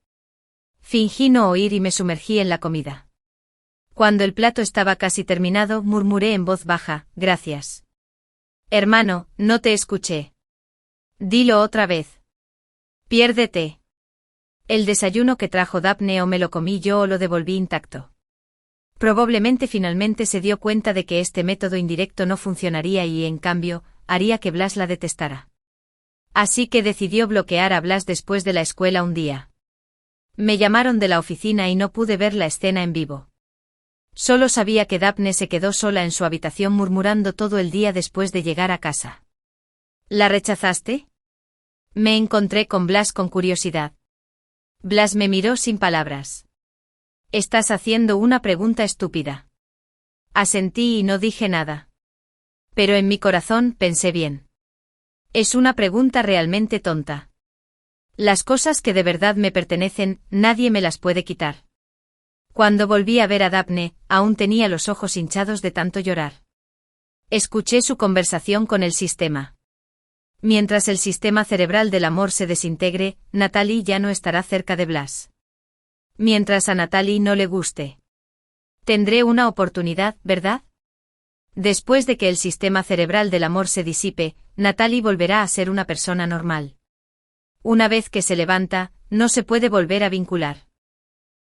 Fingí no oír y me sumergí en la comida. Cuando el plato estaba casi terminado, murmuré en voz baja, gracias. Hermano, no te escuché. Dilo otra vez. Piérdete. El desayuno que trajo Daphne o me lo comí yo o lo devolví intacto. Probablemente finalmente se dio cuenta de que este método indirecto no funcionaría y, en cambio, haría que Blas la detestara. Así que decidió bloquear a Blas después de la escuela un día. Me llamaron de la oficina y no pude ver la escena en vivo. Solo sabía que Daphne se quedó sola en su habitación murmurando todo el día después de llegar a casa. ¿La rechazaste? Me encontré con Blas con curiosidad. Blas me miró sin palabras. Estás haciendo una pregunta estúpida. Asentí y no dije nada. Pero en mi corazón pensé bien. Es una pregunta realmente tonta. Las cosas que de verdad me pertenecen, nadie me las puede quitar. Cuando volví a ver a Daphne, aún tenía los ojos hinchados de tanto llorar. Escuché su conversación con el sistema. Mientras el sistema cerebral del amor se desintegre, Natalie ya no estará cerca de Blas. Mientras a Natalie no le guste. Tendré una oportunidad, ¿verdad? Después de que el sistema cerebral del amor se disipe, Natalie volverá a ser una persona normal. Una vez que se levanta, no se puede volver a vincular.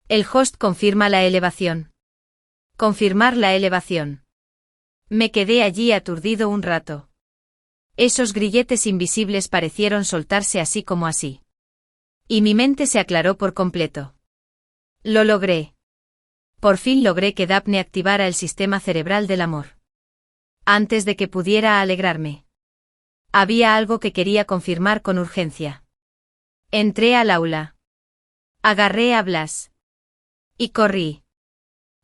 El host confirma la elevación. Confirmar la elevación. Me quedé allí aturdido un rato. Esos grilletes invisibles parecieron soltarse así como así. Y mi mente se aclaró por completo. Lo logré. Por fin logré que Daphne activara el sistema cerebral del amor. Antes de que pudiera alegrarme. Había algo que quería confirmar con urgencia. Entré al aula. Agarré a Blas. Y corrí.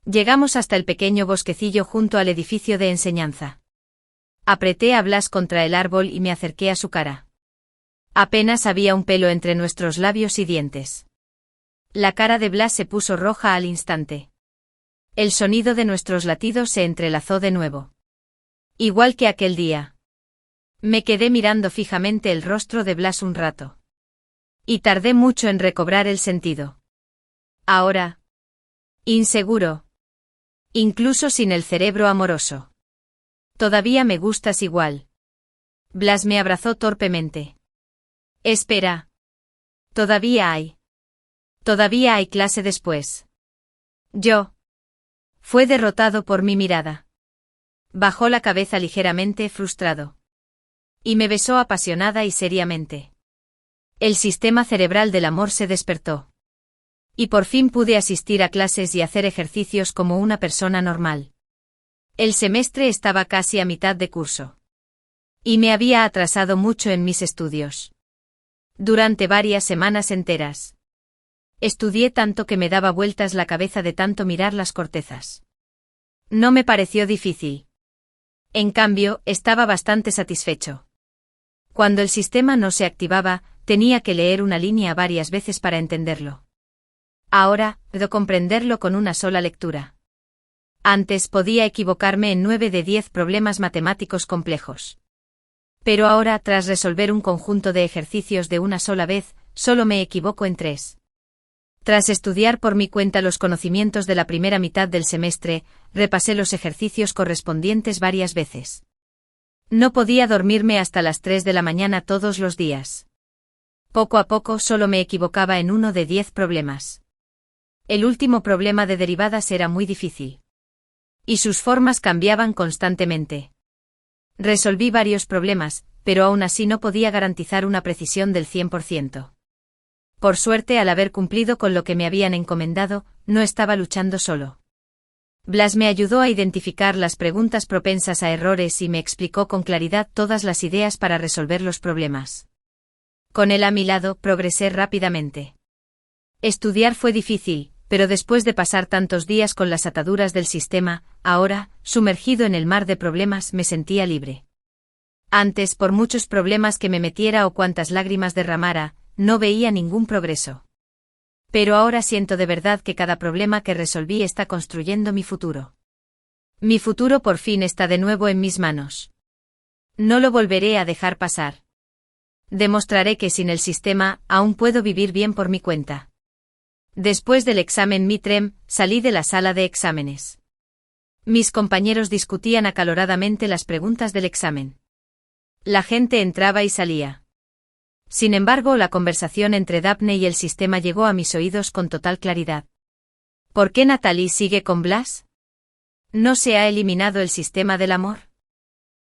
Llegamos hasta el pequeño bosquecillo junto al edificio de enseñanza. Apreté a Blas contra el árbol y me acerqué a su cara. Apenas había un pelo entre nuestros labios y dientes. La cara de Blas se puso roja al instante. El sonido de nuestros latidos se entrelazó de nuevo. Igual que aquel día. Me quedé mirando fijamente el rostro de Blas un rato. Y tardé mucho en recobrar el sentido. Ahora. Inseguro. Incluso sin el cerebro amoroso. Todavía me gustas igual. Blas me abrazó torpemente. Espera. Todavía hay. Todavía hay clase después. Yo. Fue derrotado por mi mirada. Bajó la cabeza ligeramente frustrado. Y me besó apasionada y seriamente. El sistema cerebral del amor se despertó. Y por fin pude asistir a clases y hacer ejercicios como una persona normal. El semestre estaba casi a mitad de curso. Y me había atrasado mucho en mis estudios. Durante varias semanas enteras. Estudié tanto que me daba vueltas la cabeza de tanto mirar las cortezas. No me pareció difícil. En cambio, estaba bastante satisfecho. Cuando el sistema no se activaba, tenía que leer una línea varias veces para entenderlo. Ahora, puedo comprenderlo con una sola lectura. Antes podía equivocarme en 9 de 10 problemas matemáticos complejos. Pero ahora, tras resolver un conjunto de ejercicios de una sola vez, solo me equivoco en 3. Tras estudiar por mi cuenta los conocimientos de la primera mitad del semestre, repasé los ejercicios correspondientes varias veces. No podía dormirme hasta las 3 de la mañana todos los días. Poco a poco solo me equivocaba en 1 de 10 problemas. El último problema de derivadas era muy difícil. Y sus formas cambiaban constantemente. Resolví varios problemas, pero aún así no podía garantizar una precisión del 100%. Por suerte, al haber cumplido con lo que me habían encomendado, no estaba luchando solo. Blas me ayudó a identificar las preguntas propensas a errores y me explicó con claridad todas las ideas para resolver los problemas. Con él a mi lado, progresé rápidamente. Estudiar fue difícil, pero después de pasar tantos días con las ataduras del sistema, ahora, sumergido en el mar de problemas, me sentía libre. Antes, por muchos problemas que me metiera o cuantas lágrimas derramara, no veía ningún progreso. Pero ahora siento de verdad que cada problema que resolví está construyendo mi futuro. Mi futuro por fin está de nuevo en mis manos. No lo volveré a dejar pasar. Demostraré que sin el sistema, aún puedo vivir bien por mi cuenta. Después del examen midterm, salí de la sala de exámenes. Mis compañeros discutían acaloradamente las preguntas del examen. La gente entraba y salía. Sin embargo, la conversación entre Daphne y el sistema llegó a mis oídos con total claridad. ¿Por qué Natalie sigue con Blas? ¿No se ha eliminado el sistema del amor?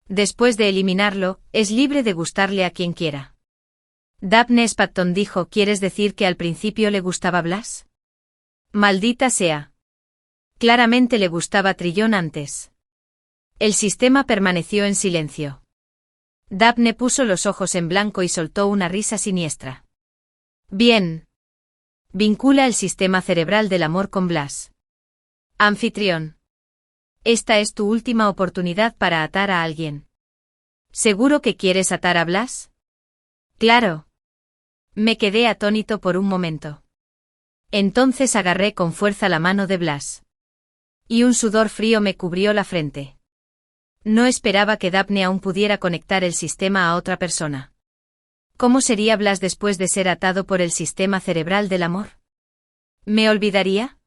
Después de eliminarlo, es libre de gustarle a quien quiera. Daphne Spatton dijo: ¿Quieres decir que al principio le gustaba Blas? Maldita sea. Claramente le gustaba Trillón antes. El sistema permaneció en silencio. Daphne puso los ojos en blanco y soltó una risa siniestra. Bien. Vincula el sistema cerebral del amor con Blas. Anfitrión. Esta es tu última oportunidad para atar a alguien. ¿Seguro que quieres atar a Blas? Claro. Me quedé atónito por un momento. Entonces agarré con fuerza la mano de Blas. Y un sudor frío me cubrió la frente. No esperaba que Daphne aún pudiera conectar el sistema a otra persona. ¿Cómo sería Blas después de ser atado por el sistema cerebral del amor? ¿Me olvidaría?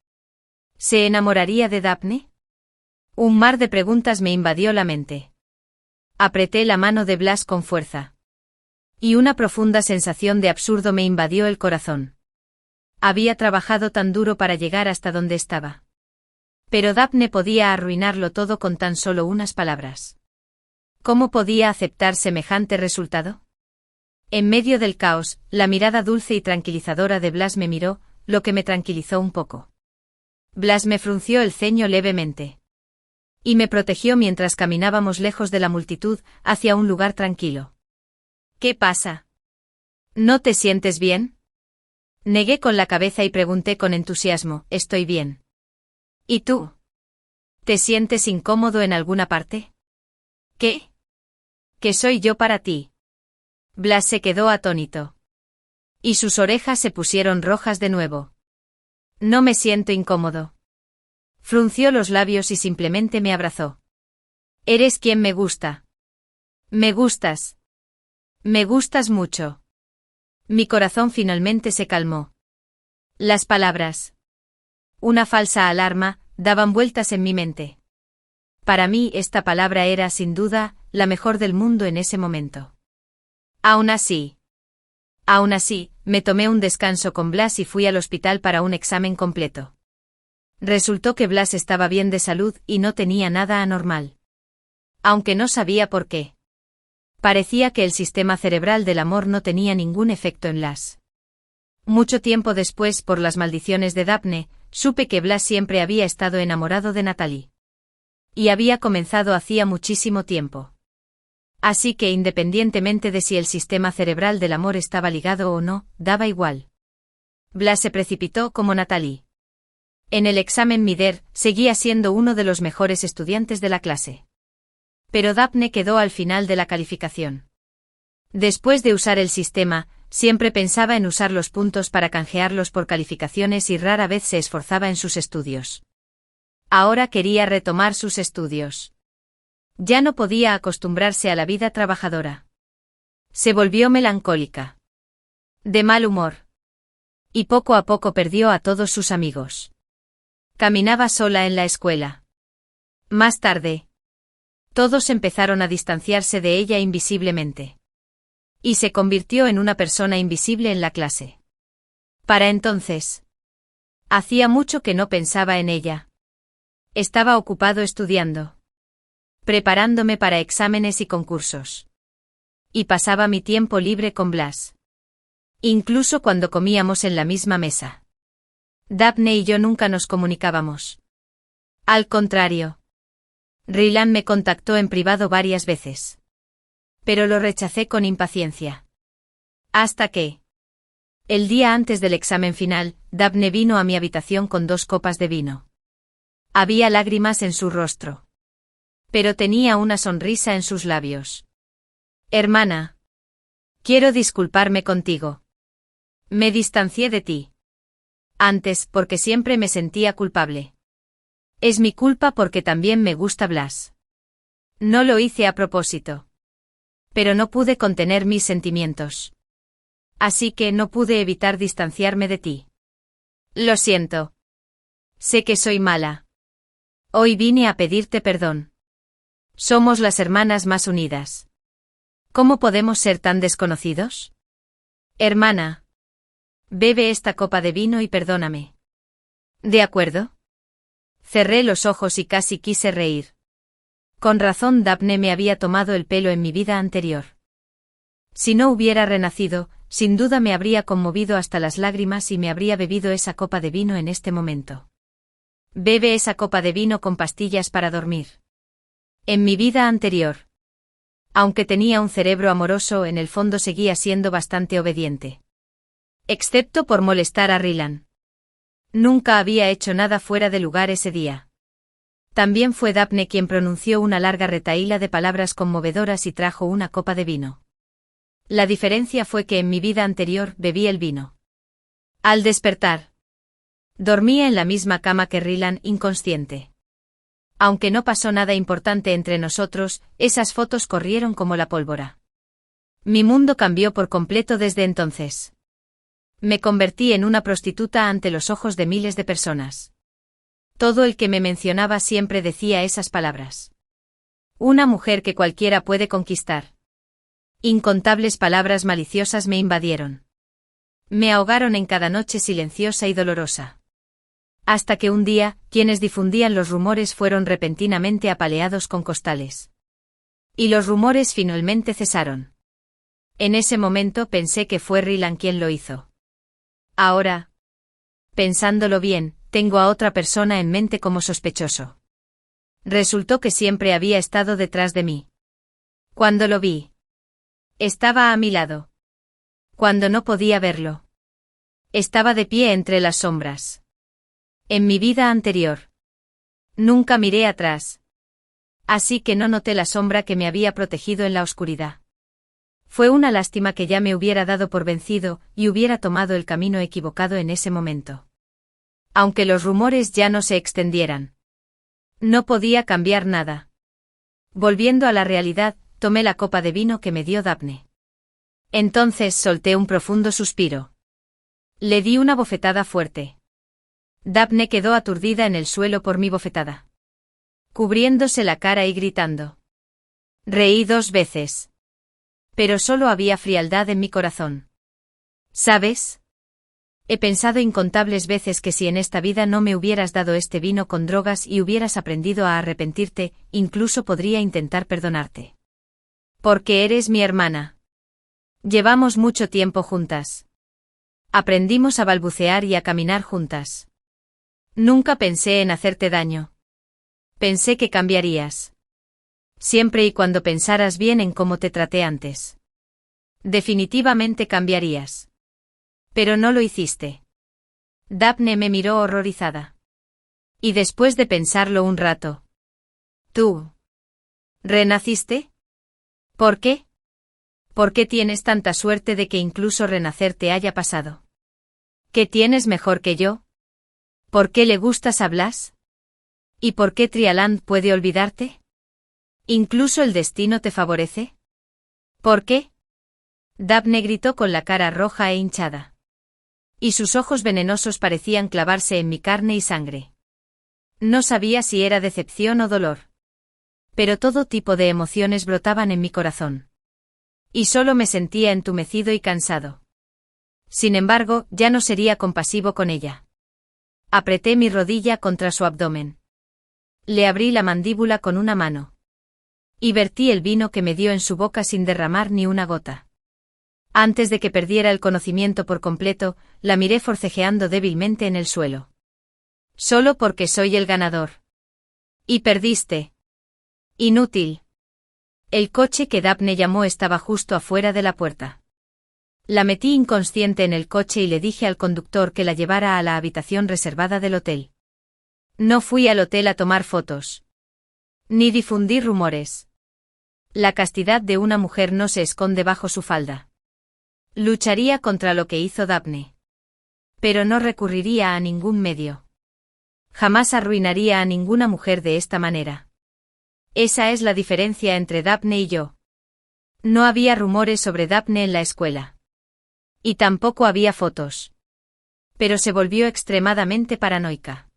¿Se enamoraría de Daphne? Un mar de preguntas me invadió la mente. Apreté la mano de Blas con fuerza. Y una profunda sensación de absurdo me invadió el corazón. Había trabajado tan duro para llegar hasta donde estaba. Pero Daphne podía arruinarlo todo con tan solo unas palabras. ¿Cómo podía aceptar semejante resultado? En medio del caos, la mirada dulce y tranquilizadora de Blas me miró, lo que me tranquilizó un poco. Blas me frunció el ceño levemente. Y me protegió mientras caminábamos lejos de la multitud, hacia un lugar tranquilo. ¿Qué pasa? ¿No te sientes bien? Negué con la cabeza y pregunté con entusiasmo, estoy bien. ¿Y tú? ¿Te sientes incómodo en alguna parte? ¿Qué? ¿Qué soy yo para ti? Blas se quedó atónito. Y sus orejas se pusieron rojas de nuevo. No me siento incómodo. Frunció los labios y simplemente me abrazó. Eres quien me gusta. Me gustas. Me gustas mucho. Mi corazón finalmente se calmó. Las palabras. Una falsa alarma, daban vueltas en mi mente. Para mí esta palabra era, sin duda, la mejor del mundo en ese momento. Aún así, me tomé un descanso con Blas y fui al hospital para un examen completo. Resultó que Blas estaba bien de salud y no tenía nada anormal. Aunque no sabía por qué. Parecía que el sistema cerebral del amor no tenía ningún efecto en Blas. Mucho tiempo después, por las maldiciones de Daphne, supe que Blas siempre había estado enamorado de Natalie. Y había comenzado hacía muchísimo tiempo. Así que independientemente de si el sistema cerebral del amor estaba ligado o no, daba igual. Blas se precipitó como Natalie. En el examen Mider, seguía siendo uno de los mejores estudiantes de la clase. Pero Daphne quedó al final de la calificación. Después de usar el sistema, siempre pensaba en usar los puntos para canjearlos por calificaciones y rara vez se esforzaba en sus estudios. Ahora quería retomar sus estudios. Ya no podía acostumbrarse a la vida trabajadora. Se volvió melancólica. De mal humor. Y poco a poco perdió a todos sus amigos. Caminaba sola en la escuela. Más tarde, todos empezaron a distanciarse de ella invisiblemente. Y se convirtió en una persona invisible en la clase. Para entonces, hacía mucho que no pensaba en ella. Estaba ocupado estudiando. Preparándome para exámenes y concursos. Y pasaba mi tiempo libre con Blas. Incluso cuando comíamos en la misma mesa. Daphne y yo nunca nos comunicábamos. Al contrario. Rylan me contactó en privado varias veces. Pero lo rechacé con impaciencia. Hasta que, el día antes del examen final, Daphne vino a mi habitación con 2 copas de vino. Había lágrimas en su rostro. Pero tenía una sonrisa en sus labios. Hermana. Quiero disculparme contigo. Me distancié de ti. Antes, porque siempre me sentía culpable. Es mi culpa porque también me gusta Blas. No lo hice a propósito. Pero no pude contener mis sentimientos. Así que no pude evitar distanciarme de ti. Lo siento. Sé que soy mala. Hoy vine a pedirte perdón. Somos las hermanas más unidas. ¿Cómo podemos ser tan desconocidos? Hermana. Bebe esta copa de vino y perdóname. ¿De acuerdo? Cerré los ojos y casi quise reír. Con razón Daphne me había tomado el pelo en mi vida anterior. Si no hubiera renacido, sin duda me habría conmovido hasta las lágrimas y me habría bebido esa copa de vino en este momento. Bebe esa copa de vino con pastillas para dormir. En mi vida anterior. Aunque tenía un cerebro amoroso, en el fondo seguía siendo bastante obediente. Excepto por molestar a Rylan. Nunca había hecho nada fuera de lugar ese día. También fue Daphne quien pronunció una larga retahíla de palabras conmovedoras y trajo una copa de vino. La diferencia fue que en mi vida anterior bebí el vino. Al despertar, dormía en la misma cama que Rylan, inconsciente. Aunque no pasó nada importante entre nosotros, esas fotos corrieron como la pólvora. Mi mundo cambió por completo desde entonces. Me convertí en una prostituta ante los ojos de miles de personas. Todo el que me mencionaba siempre decía esas palabras. Una mujer que cualquiera puede conquistar. Incontables palabras maliciosas me invadieron. Me ahogaron en cada noche silenciosa y dolorosa. Hasta que un día, quienes difundían los rumores fueron repentinamente apaleados con costales. Y los rumores finalmente cesaron. En ese momento pensé que fue Rylan quien lo hizo. Ahora, pensándolo bien, tengo a otra persona en mente como sospechoso. Resultó que siempre había estado detrás de mí. Cuando lo vi, estaba a mi lado. Cuando no podía verlo, estaba de pie entre las sombras. En mi vida anterior, nunca miré atrás. Así que no noté la sombra que me había protegido en la oscuridad. Fue una lástima que ya me hubiera dado por vencido y hubiera tomado el camino equivocado en ese momento. Aunque los rumores ya no se extendieran. No podía cambiar nada. Volviendo a la realidad, tomé la copa de vino que me dio Daphne. Entonces solté un profundo suspiro. Le di una bofetada fuerte. Daphne quedó aturdida en el suelo por mi bofetada. Cubriéndose la cara y gritando. Reí 2 veces. Pero solo había frialdad en mi corazón. ¿Sabes? He pensado incontables veces que si en esta vida no me hubieras dado este vino con drogas y hubieras aprendido a arrepentirte, incluso podría intentar perdonarte. Porque eres mi hermana. Llevamos mucho tiempo juntas. Aprendimos a balbucear y a caminar juntas. Nunca pensé en hacerte daño. Pensé que cambiarías. Siempre y cuando pensaras bien en cómo te traté antes. Definitivamente cambiarías. Pero no lo hiciste. Daphne me miró horrorizada. Y después de pensarlo un rato. ¿Tú renaciste? ¿Por qué? ¿Por qué tienes tanta suerte de que incluso renacer te haya pasado? ¿Qué tienes mejor que yo? ¿Por qué le gustas a Blas? ¿Y por qué Trialand puede olvidarte? ¿Incluso el destino te favorece? ¿Por qué? Daphne gritó con la cara roja e hinchada. Y sus ojos venenosos parecían clavarse en mi carne y sangre. No sabía si era decepción o dolor. Pero todo tipo de emociones brotaban en mi corazón. Y solo me sentía entumecido y cansado. Sin embargo, ya no sería compasivo con ella. Apreté mi rodilla contra su abdomen. Le abrí la mandíbula con una mano. Y vertí el vino que me dio en su boca sin derramar ni una gota. Antes de que perdiera el conocimiento por completo, la miré forcejeando débilmente en el suelo. Solo porque soy el ganador. Y perdiste. Inútil. El coche que Daphne llamó estaba justo afuera de la puerta. La metí inconsciente en el coche y le dije al conductor que la llevara a la habitación reservada del hotel. No fui al hotel a tomar fotos. Ni difundí rumores. La castidad de una mujer no se esconde bajo su falda. Lucharía contra lo que hizo Daphne. Pero no recurriría a ningún medio. Jamás arruinaría a ninguna mujer de esta manera. Esa es la diferencia entre Daphne y yo. No había rumores sobre Daphne en la escuela. Y tampoco había fotos. Pero se volvió extremadamente paranoica.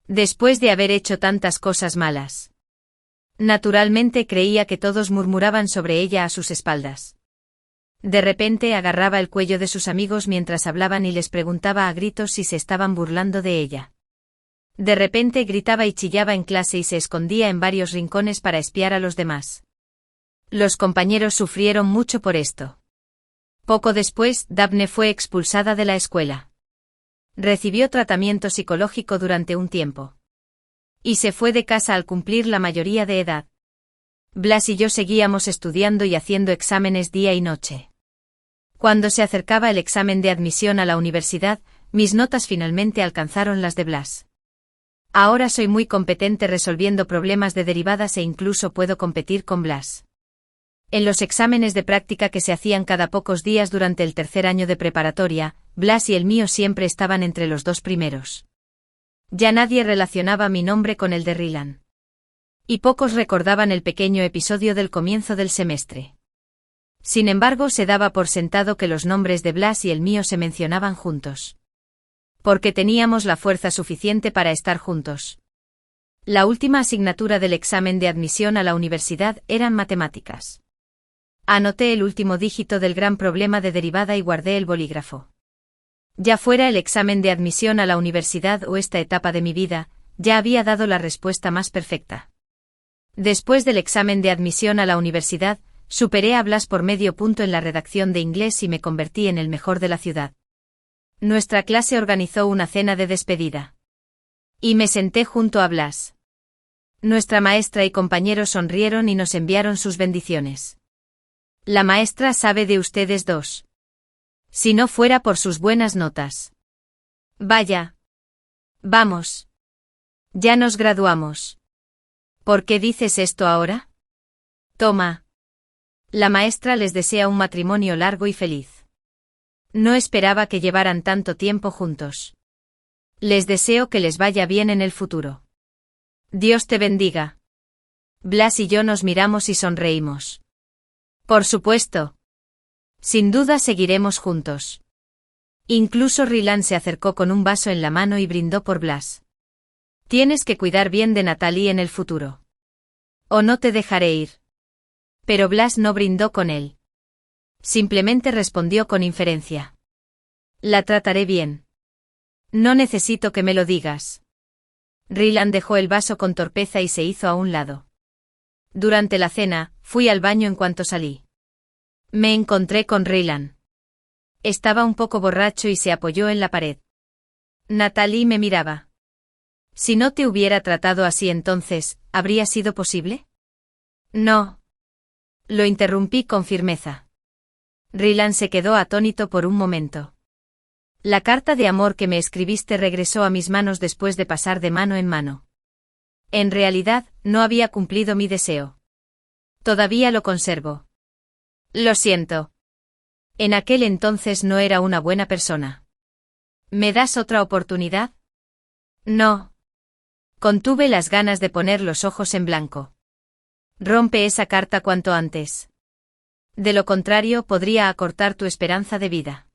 Después de haber hecho tantas cosas malas. Naturalmente creía que todos murmuraban sobre ella a sus espaldas. De repente agarraba el cuello de sus amigos mientras hablaban y les preguntaba a gritos si se estaban burlando de ella. De repente gritaba y chillaba en clase y se escondía en varios rincones para espiar a los demás. Los compañeros sufrieron mucho por esto. Poco después, Daphne fue expulsada de la escuela. Recibió tratamiento psicológico durante un tiempo. Y se fue de casa al cumplir la mayoría de edad. Blas y yo seguíamos estudiando y haciendo exámenes día y noche. Cuando se acercaba el examen de admisión a la universidad, mis notas finalmente alcanzaron las de Blas. Ahora soy muy competente resolviendo problemas de derivadas e incluso puedo competir con Blas. En los exámenes de práctica que se hacían cada pocos días durante el tercer año de preparatoria, Blas y el mío siempre estaban entre los dos primeros. Ya nadie relacionaba mi nombre con el de Rylan. Y pocos recordaban el pequeño episodio del comienzo del semestre. Sin embargo, se daba por sentado que los nombres de Blas y el mío se mencionaban juntos. Porque teníamos la fuerza suficiente para estar juntos. La última asignatura del examen de admisión a la universidad eran matemáticas. Anoté el último dígito del gran problema de derivada y guardé el bolígrafo. Ya fuera el examen de admisión a la universidad o esta etapa de mi vida, ya había dado la respuesta más perfecta. Después del examen de admisión a la universidad, superé a Blas por medio punto en la redacción de inglés y me convertí en el mejor de la ciudad. Nuestra clase organizó una cena de despedida. Y me senté junto a Blas. Nuestra maestra y compañeros sonrieron y nos enviaron sus bendiciones. La maestra sabe de ustedes dos. Si no fuera por sus buenas notas. Vaya. Vamos. Ya nos graduamos. ¿Por qué dices esto ahora? Toma. La maestra les desea un matrimonio largo y feliz. No esperaba que llevaran tanto tiempo juntos. Les deseo que les vaya bien en el futuro. Dios te bendiga. Blas y yo nos miramos y sonreímos. Por supuesto. Sin duda seguiremos juntos. Incluso Rylan se acercó con un vaso en la mano y brindó por Blas. Tienes que cuidar bien de Natalie en el futuro. O no te dejaré ir. Pero Blas no brindó con él. Simplemente respondió con inferencia. La trataré bien. No necesito que me lo digas. Rylan dejó el vaso con torpeza y se hizo a un lado. Durante la cena, fui al baño en cuanto salí. Me encontré con Rylan. Estaba un poco borracho y se apoyó en la pared. Natalie me miraba. Si no te hubiera tratado así entonces, ¿habría sido posible? No. Lo interrumpí con firmeza. Rylan se quedó atónito por un momento. La carta de amor que me escribiste regresó a mis manos después de pasar de mano en mano. En realidad, no había cumplido mi deseo. Todavía lo conservo. Lo siento. En aquel entonces no era una buena persona. ¿Me das otra oportunidad? No. Contuve las ganas de poner los ojos en blanco. Rompe esa carta cuanto antes. De lo contrario, podría acortar tu esperanza de vida.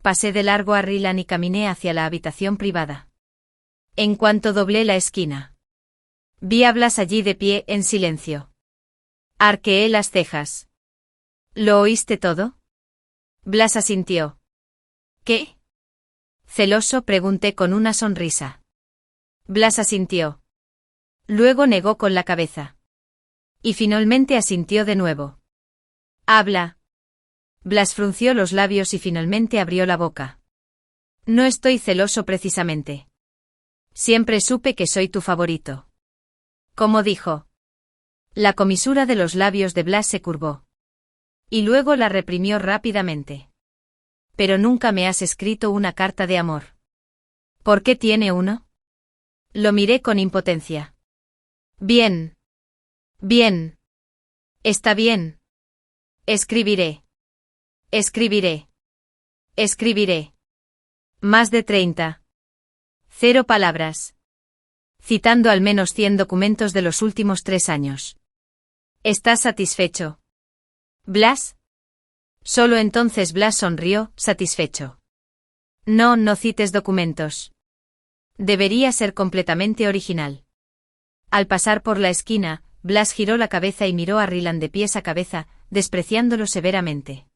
Pasé de largo a Rylan y caminé hacia la habitación privada. En cuanto doblé la esquina, vi a Blas allí de pie en silencio. Arqueé las cejas. ¿Lo oíste todo? Blas asintió. ¿Qué? Celoso, pregunté con una sonrisa. Blas asintió. Luego negó con la cabeza. Y finalmente asintió de nuevo. Habla. Blas frunció los labios y finalmente abrió la boca. No estoy celoso precisamente. Siempre supe que soy tu favorito. ¿Cómo dijo? La comisura de los labios de Blas se curvó. Y luego la reprimió rápidamente. Pero nunca me has escrito una carta de amor. ¿Por qué tiene uno? Lo miré con impotencia. Bien. Bien. Está bien. Escribiré. Escribiré. Escribiré. Más de 30. 0 palabras. Citando al menos 100 documentos de los últimos 3 años. ¿Estás satisfecho? ¿Blas? Solo entonces Blas sonrió, satisfecho. No, no cites documentos. Debería ser completamente original. Al pasar por la esquina, Blas giró la cabeza y miró a Rylan de pies a cabeza, despreciándolo severamente.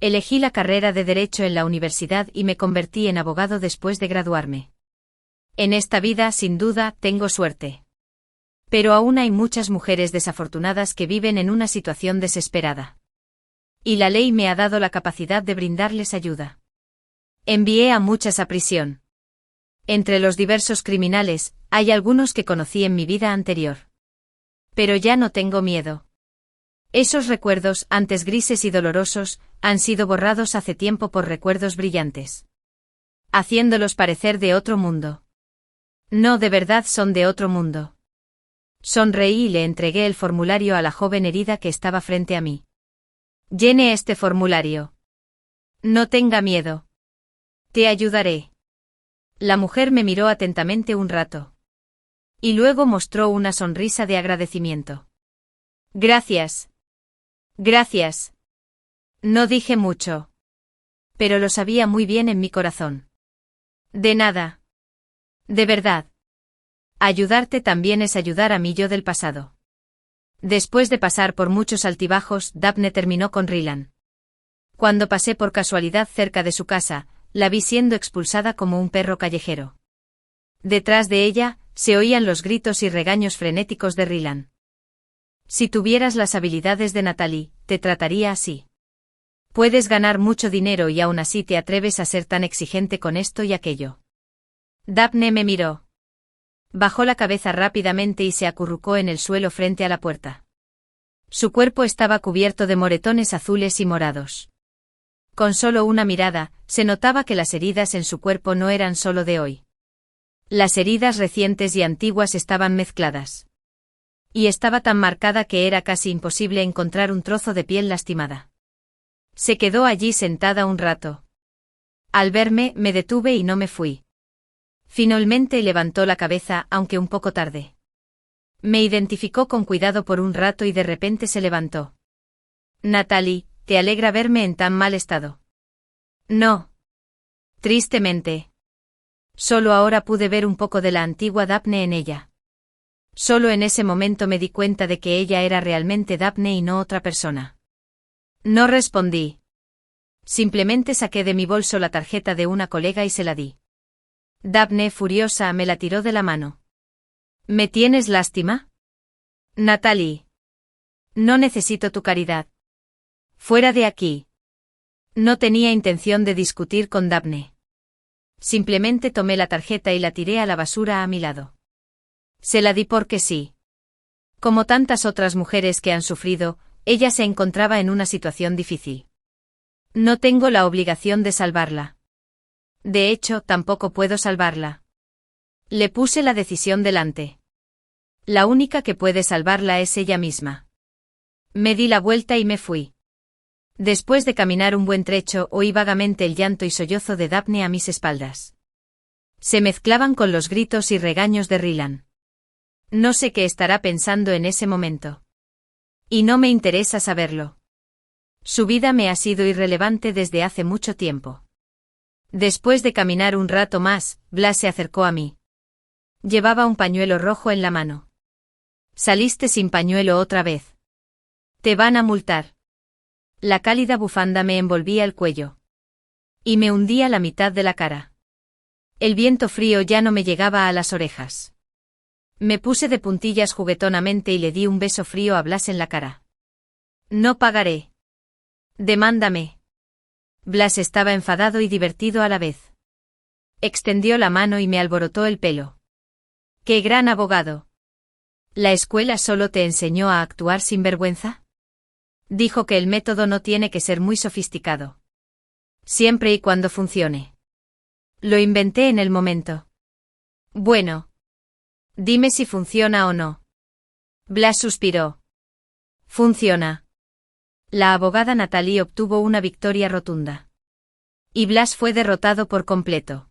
Elegí la carrera de Derecho en la universidad y me convertí en abogado después de graduarme. En esta vida, sin duda, tengo suerte. Pero aún hay muchas mujeres desafortunadas que viven en una situación desesperada. Y la ley me ha dado la capacidad de brindarles ayuda. Envié a muchas a prisión. Entre los diversos criminales, hay algunos que conocí en mi vida anterior. Pero ya no tengo miedo. Esos recuerdos, antes grises y dolorosos, han sido borrados hace tiempo por recuerdos brillantes. Haciéndolos parecer de otro mundo. No, de verdad son de otro mundo. Sonreí y le entregué el formulario a la joven herida que estaba frente a mí. Llene este formulario. No tenga miedo. Te ayudaré. La mujer me miró atentamente un rato. Y luego mostró una sonrisa de agradecimiento. Gracias. Gracias. No dije mucho. Pero lo sabía muy bien en mi corazón. De nada. De verdad. Ayudarte también es ayudar a mi yo del pasado. Después de pasar por muchos altibajos, Daphne terminó con Rylan. Cuando pasé por casualidad cerca de su casa, la vi siendo expulsada como un perro callejero. Detrás de ella, se oían los gritos y regaños frenéticos de Rylan. Si tuvieras las habilidades de Natalie, te trataría así. Puedes ganar mucho dinero y aún así te atreves a ser tan exigente con esto y aquello. Daphne me miró. Bajó la cabeza rápidamente y se acurrucó en el suelo frente a la puerta. Su cuerpo estaba cubierto de moretones azules y morados. Con solo una mirada, se notaba que las heridas en su cuerpo no eran solo de hoy. Las heridas recientes y antiguas estaban mezcladas. Y estaba tan marcada que era casi imposible encontrar un trozo de piel lastimada. Se quedó allí sentada un rato. Al verme, me detuve y no me fui. Finalmente levantó la cabeza, aunque un poco tarde. Me identificó con cuidado por un rato y de repente se levantó. Natalie, ¿te alegra verme en tan mal estado? No. Tristemente. Solo ahora pude ver un poco de la antigua Daphne en ella. Solo en ese momento me di cuenta de que ella era realmente Daphne y no otra persona. No respondí. Simplemente saqué de mi bolso la tarjeta de una colega y se la di. Daphne, furiosa, me la tiró de la mano. ¿Me tienes lástima? Natalie. No necesito tu caridad. Fuera de aquí. No tenía intención de discutir con Daphne. Simplemente tomé la tarjeta y la tiré a la basura a mi lado. Se la di porque sí. Como tantas otras mujeres que han sufrido, ella se encontraba en una situación difícil. No tengo la obligación de salvarla. De hecho, tampoco puedo salvarla. Le puse la decisión delante. La única que puede salvarla es ella misma. Me di la vuelta y me fui. Después de caminar un buen trecho, oí vagamente el llanto y sollozo de Daphne a mis espaldas. Se mezclaban con los gritos y regaños de Rylan. No sé qué estará pensando en ese momento. Y no me interesa saberlo. Su vida me ha sido irrelevante desde hace mucho tiempo. Después de caminar un rato más, Blas se acercó a mí. Llevaba un pañuelo rojo en la mano. Saliste sin pañuelo otra vez. Te van a multar. La cálida bufanda me envolvía el cuello. Y me hundía la mitad de la cara. El viento frío ya no me llegaba a las orejas. Me puse de puntillas juguetonamente y le di un beso frío a Blas en la cara. No pagaré. Demándame. Blas estaba enfadado y divertido a la vez. Extendió la mano y me alborotó el pelo. ¡Qué gran abogado! ¿La escuela solo te enseñó a actuar sin vergüenza? Dijo que el método no tiene que ser muy sofisticado. Siempre y cuando funcione. Lo inventé en el momento. Bueno. Dime si funciona o no. Blas suspiró. Funciona. La abogada Natalie obtuvo una victoria rotunda. Y Blas fue derrotado por completo.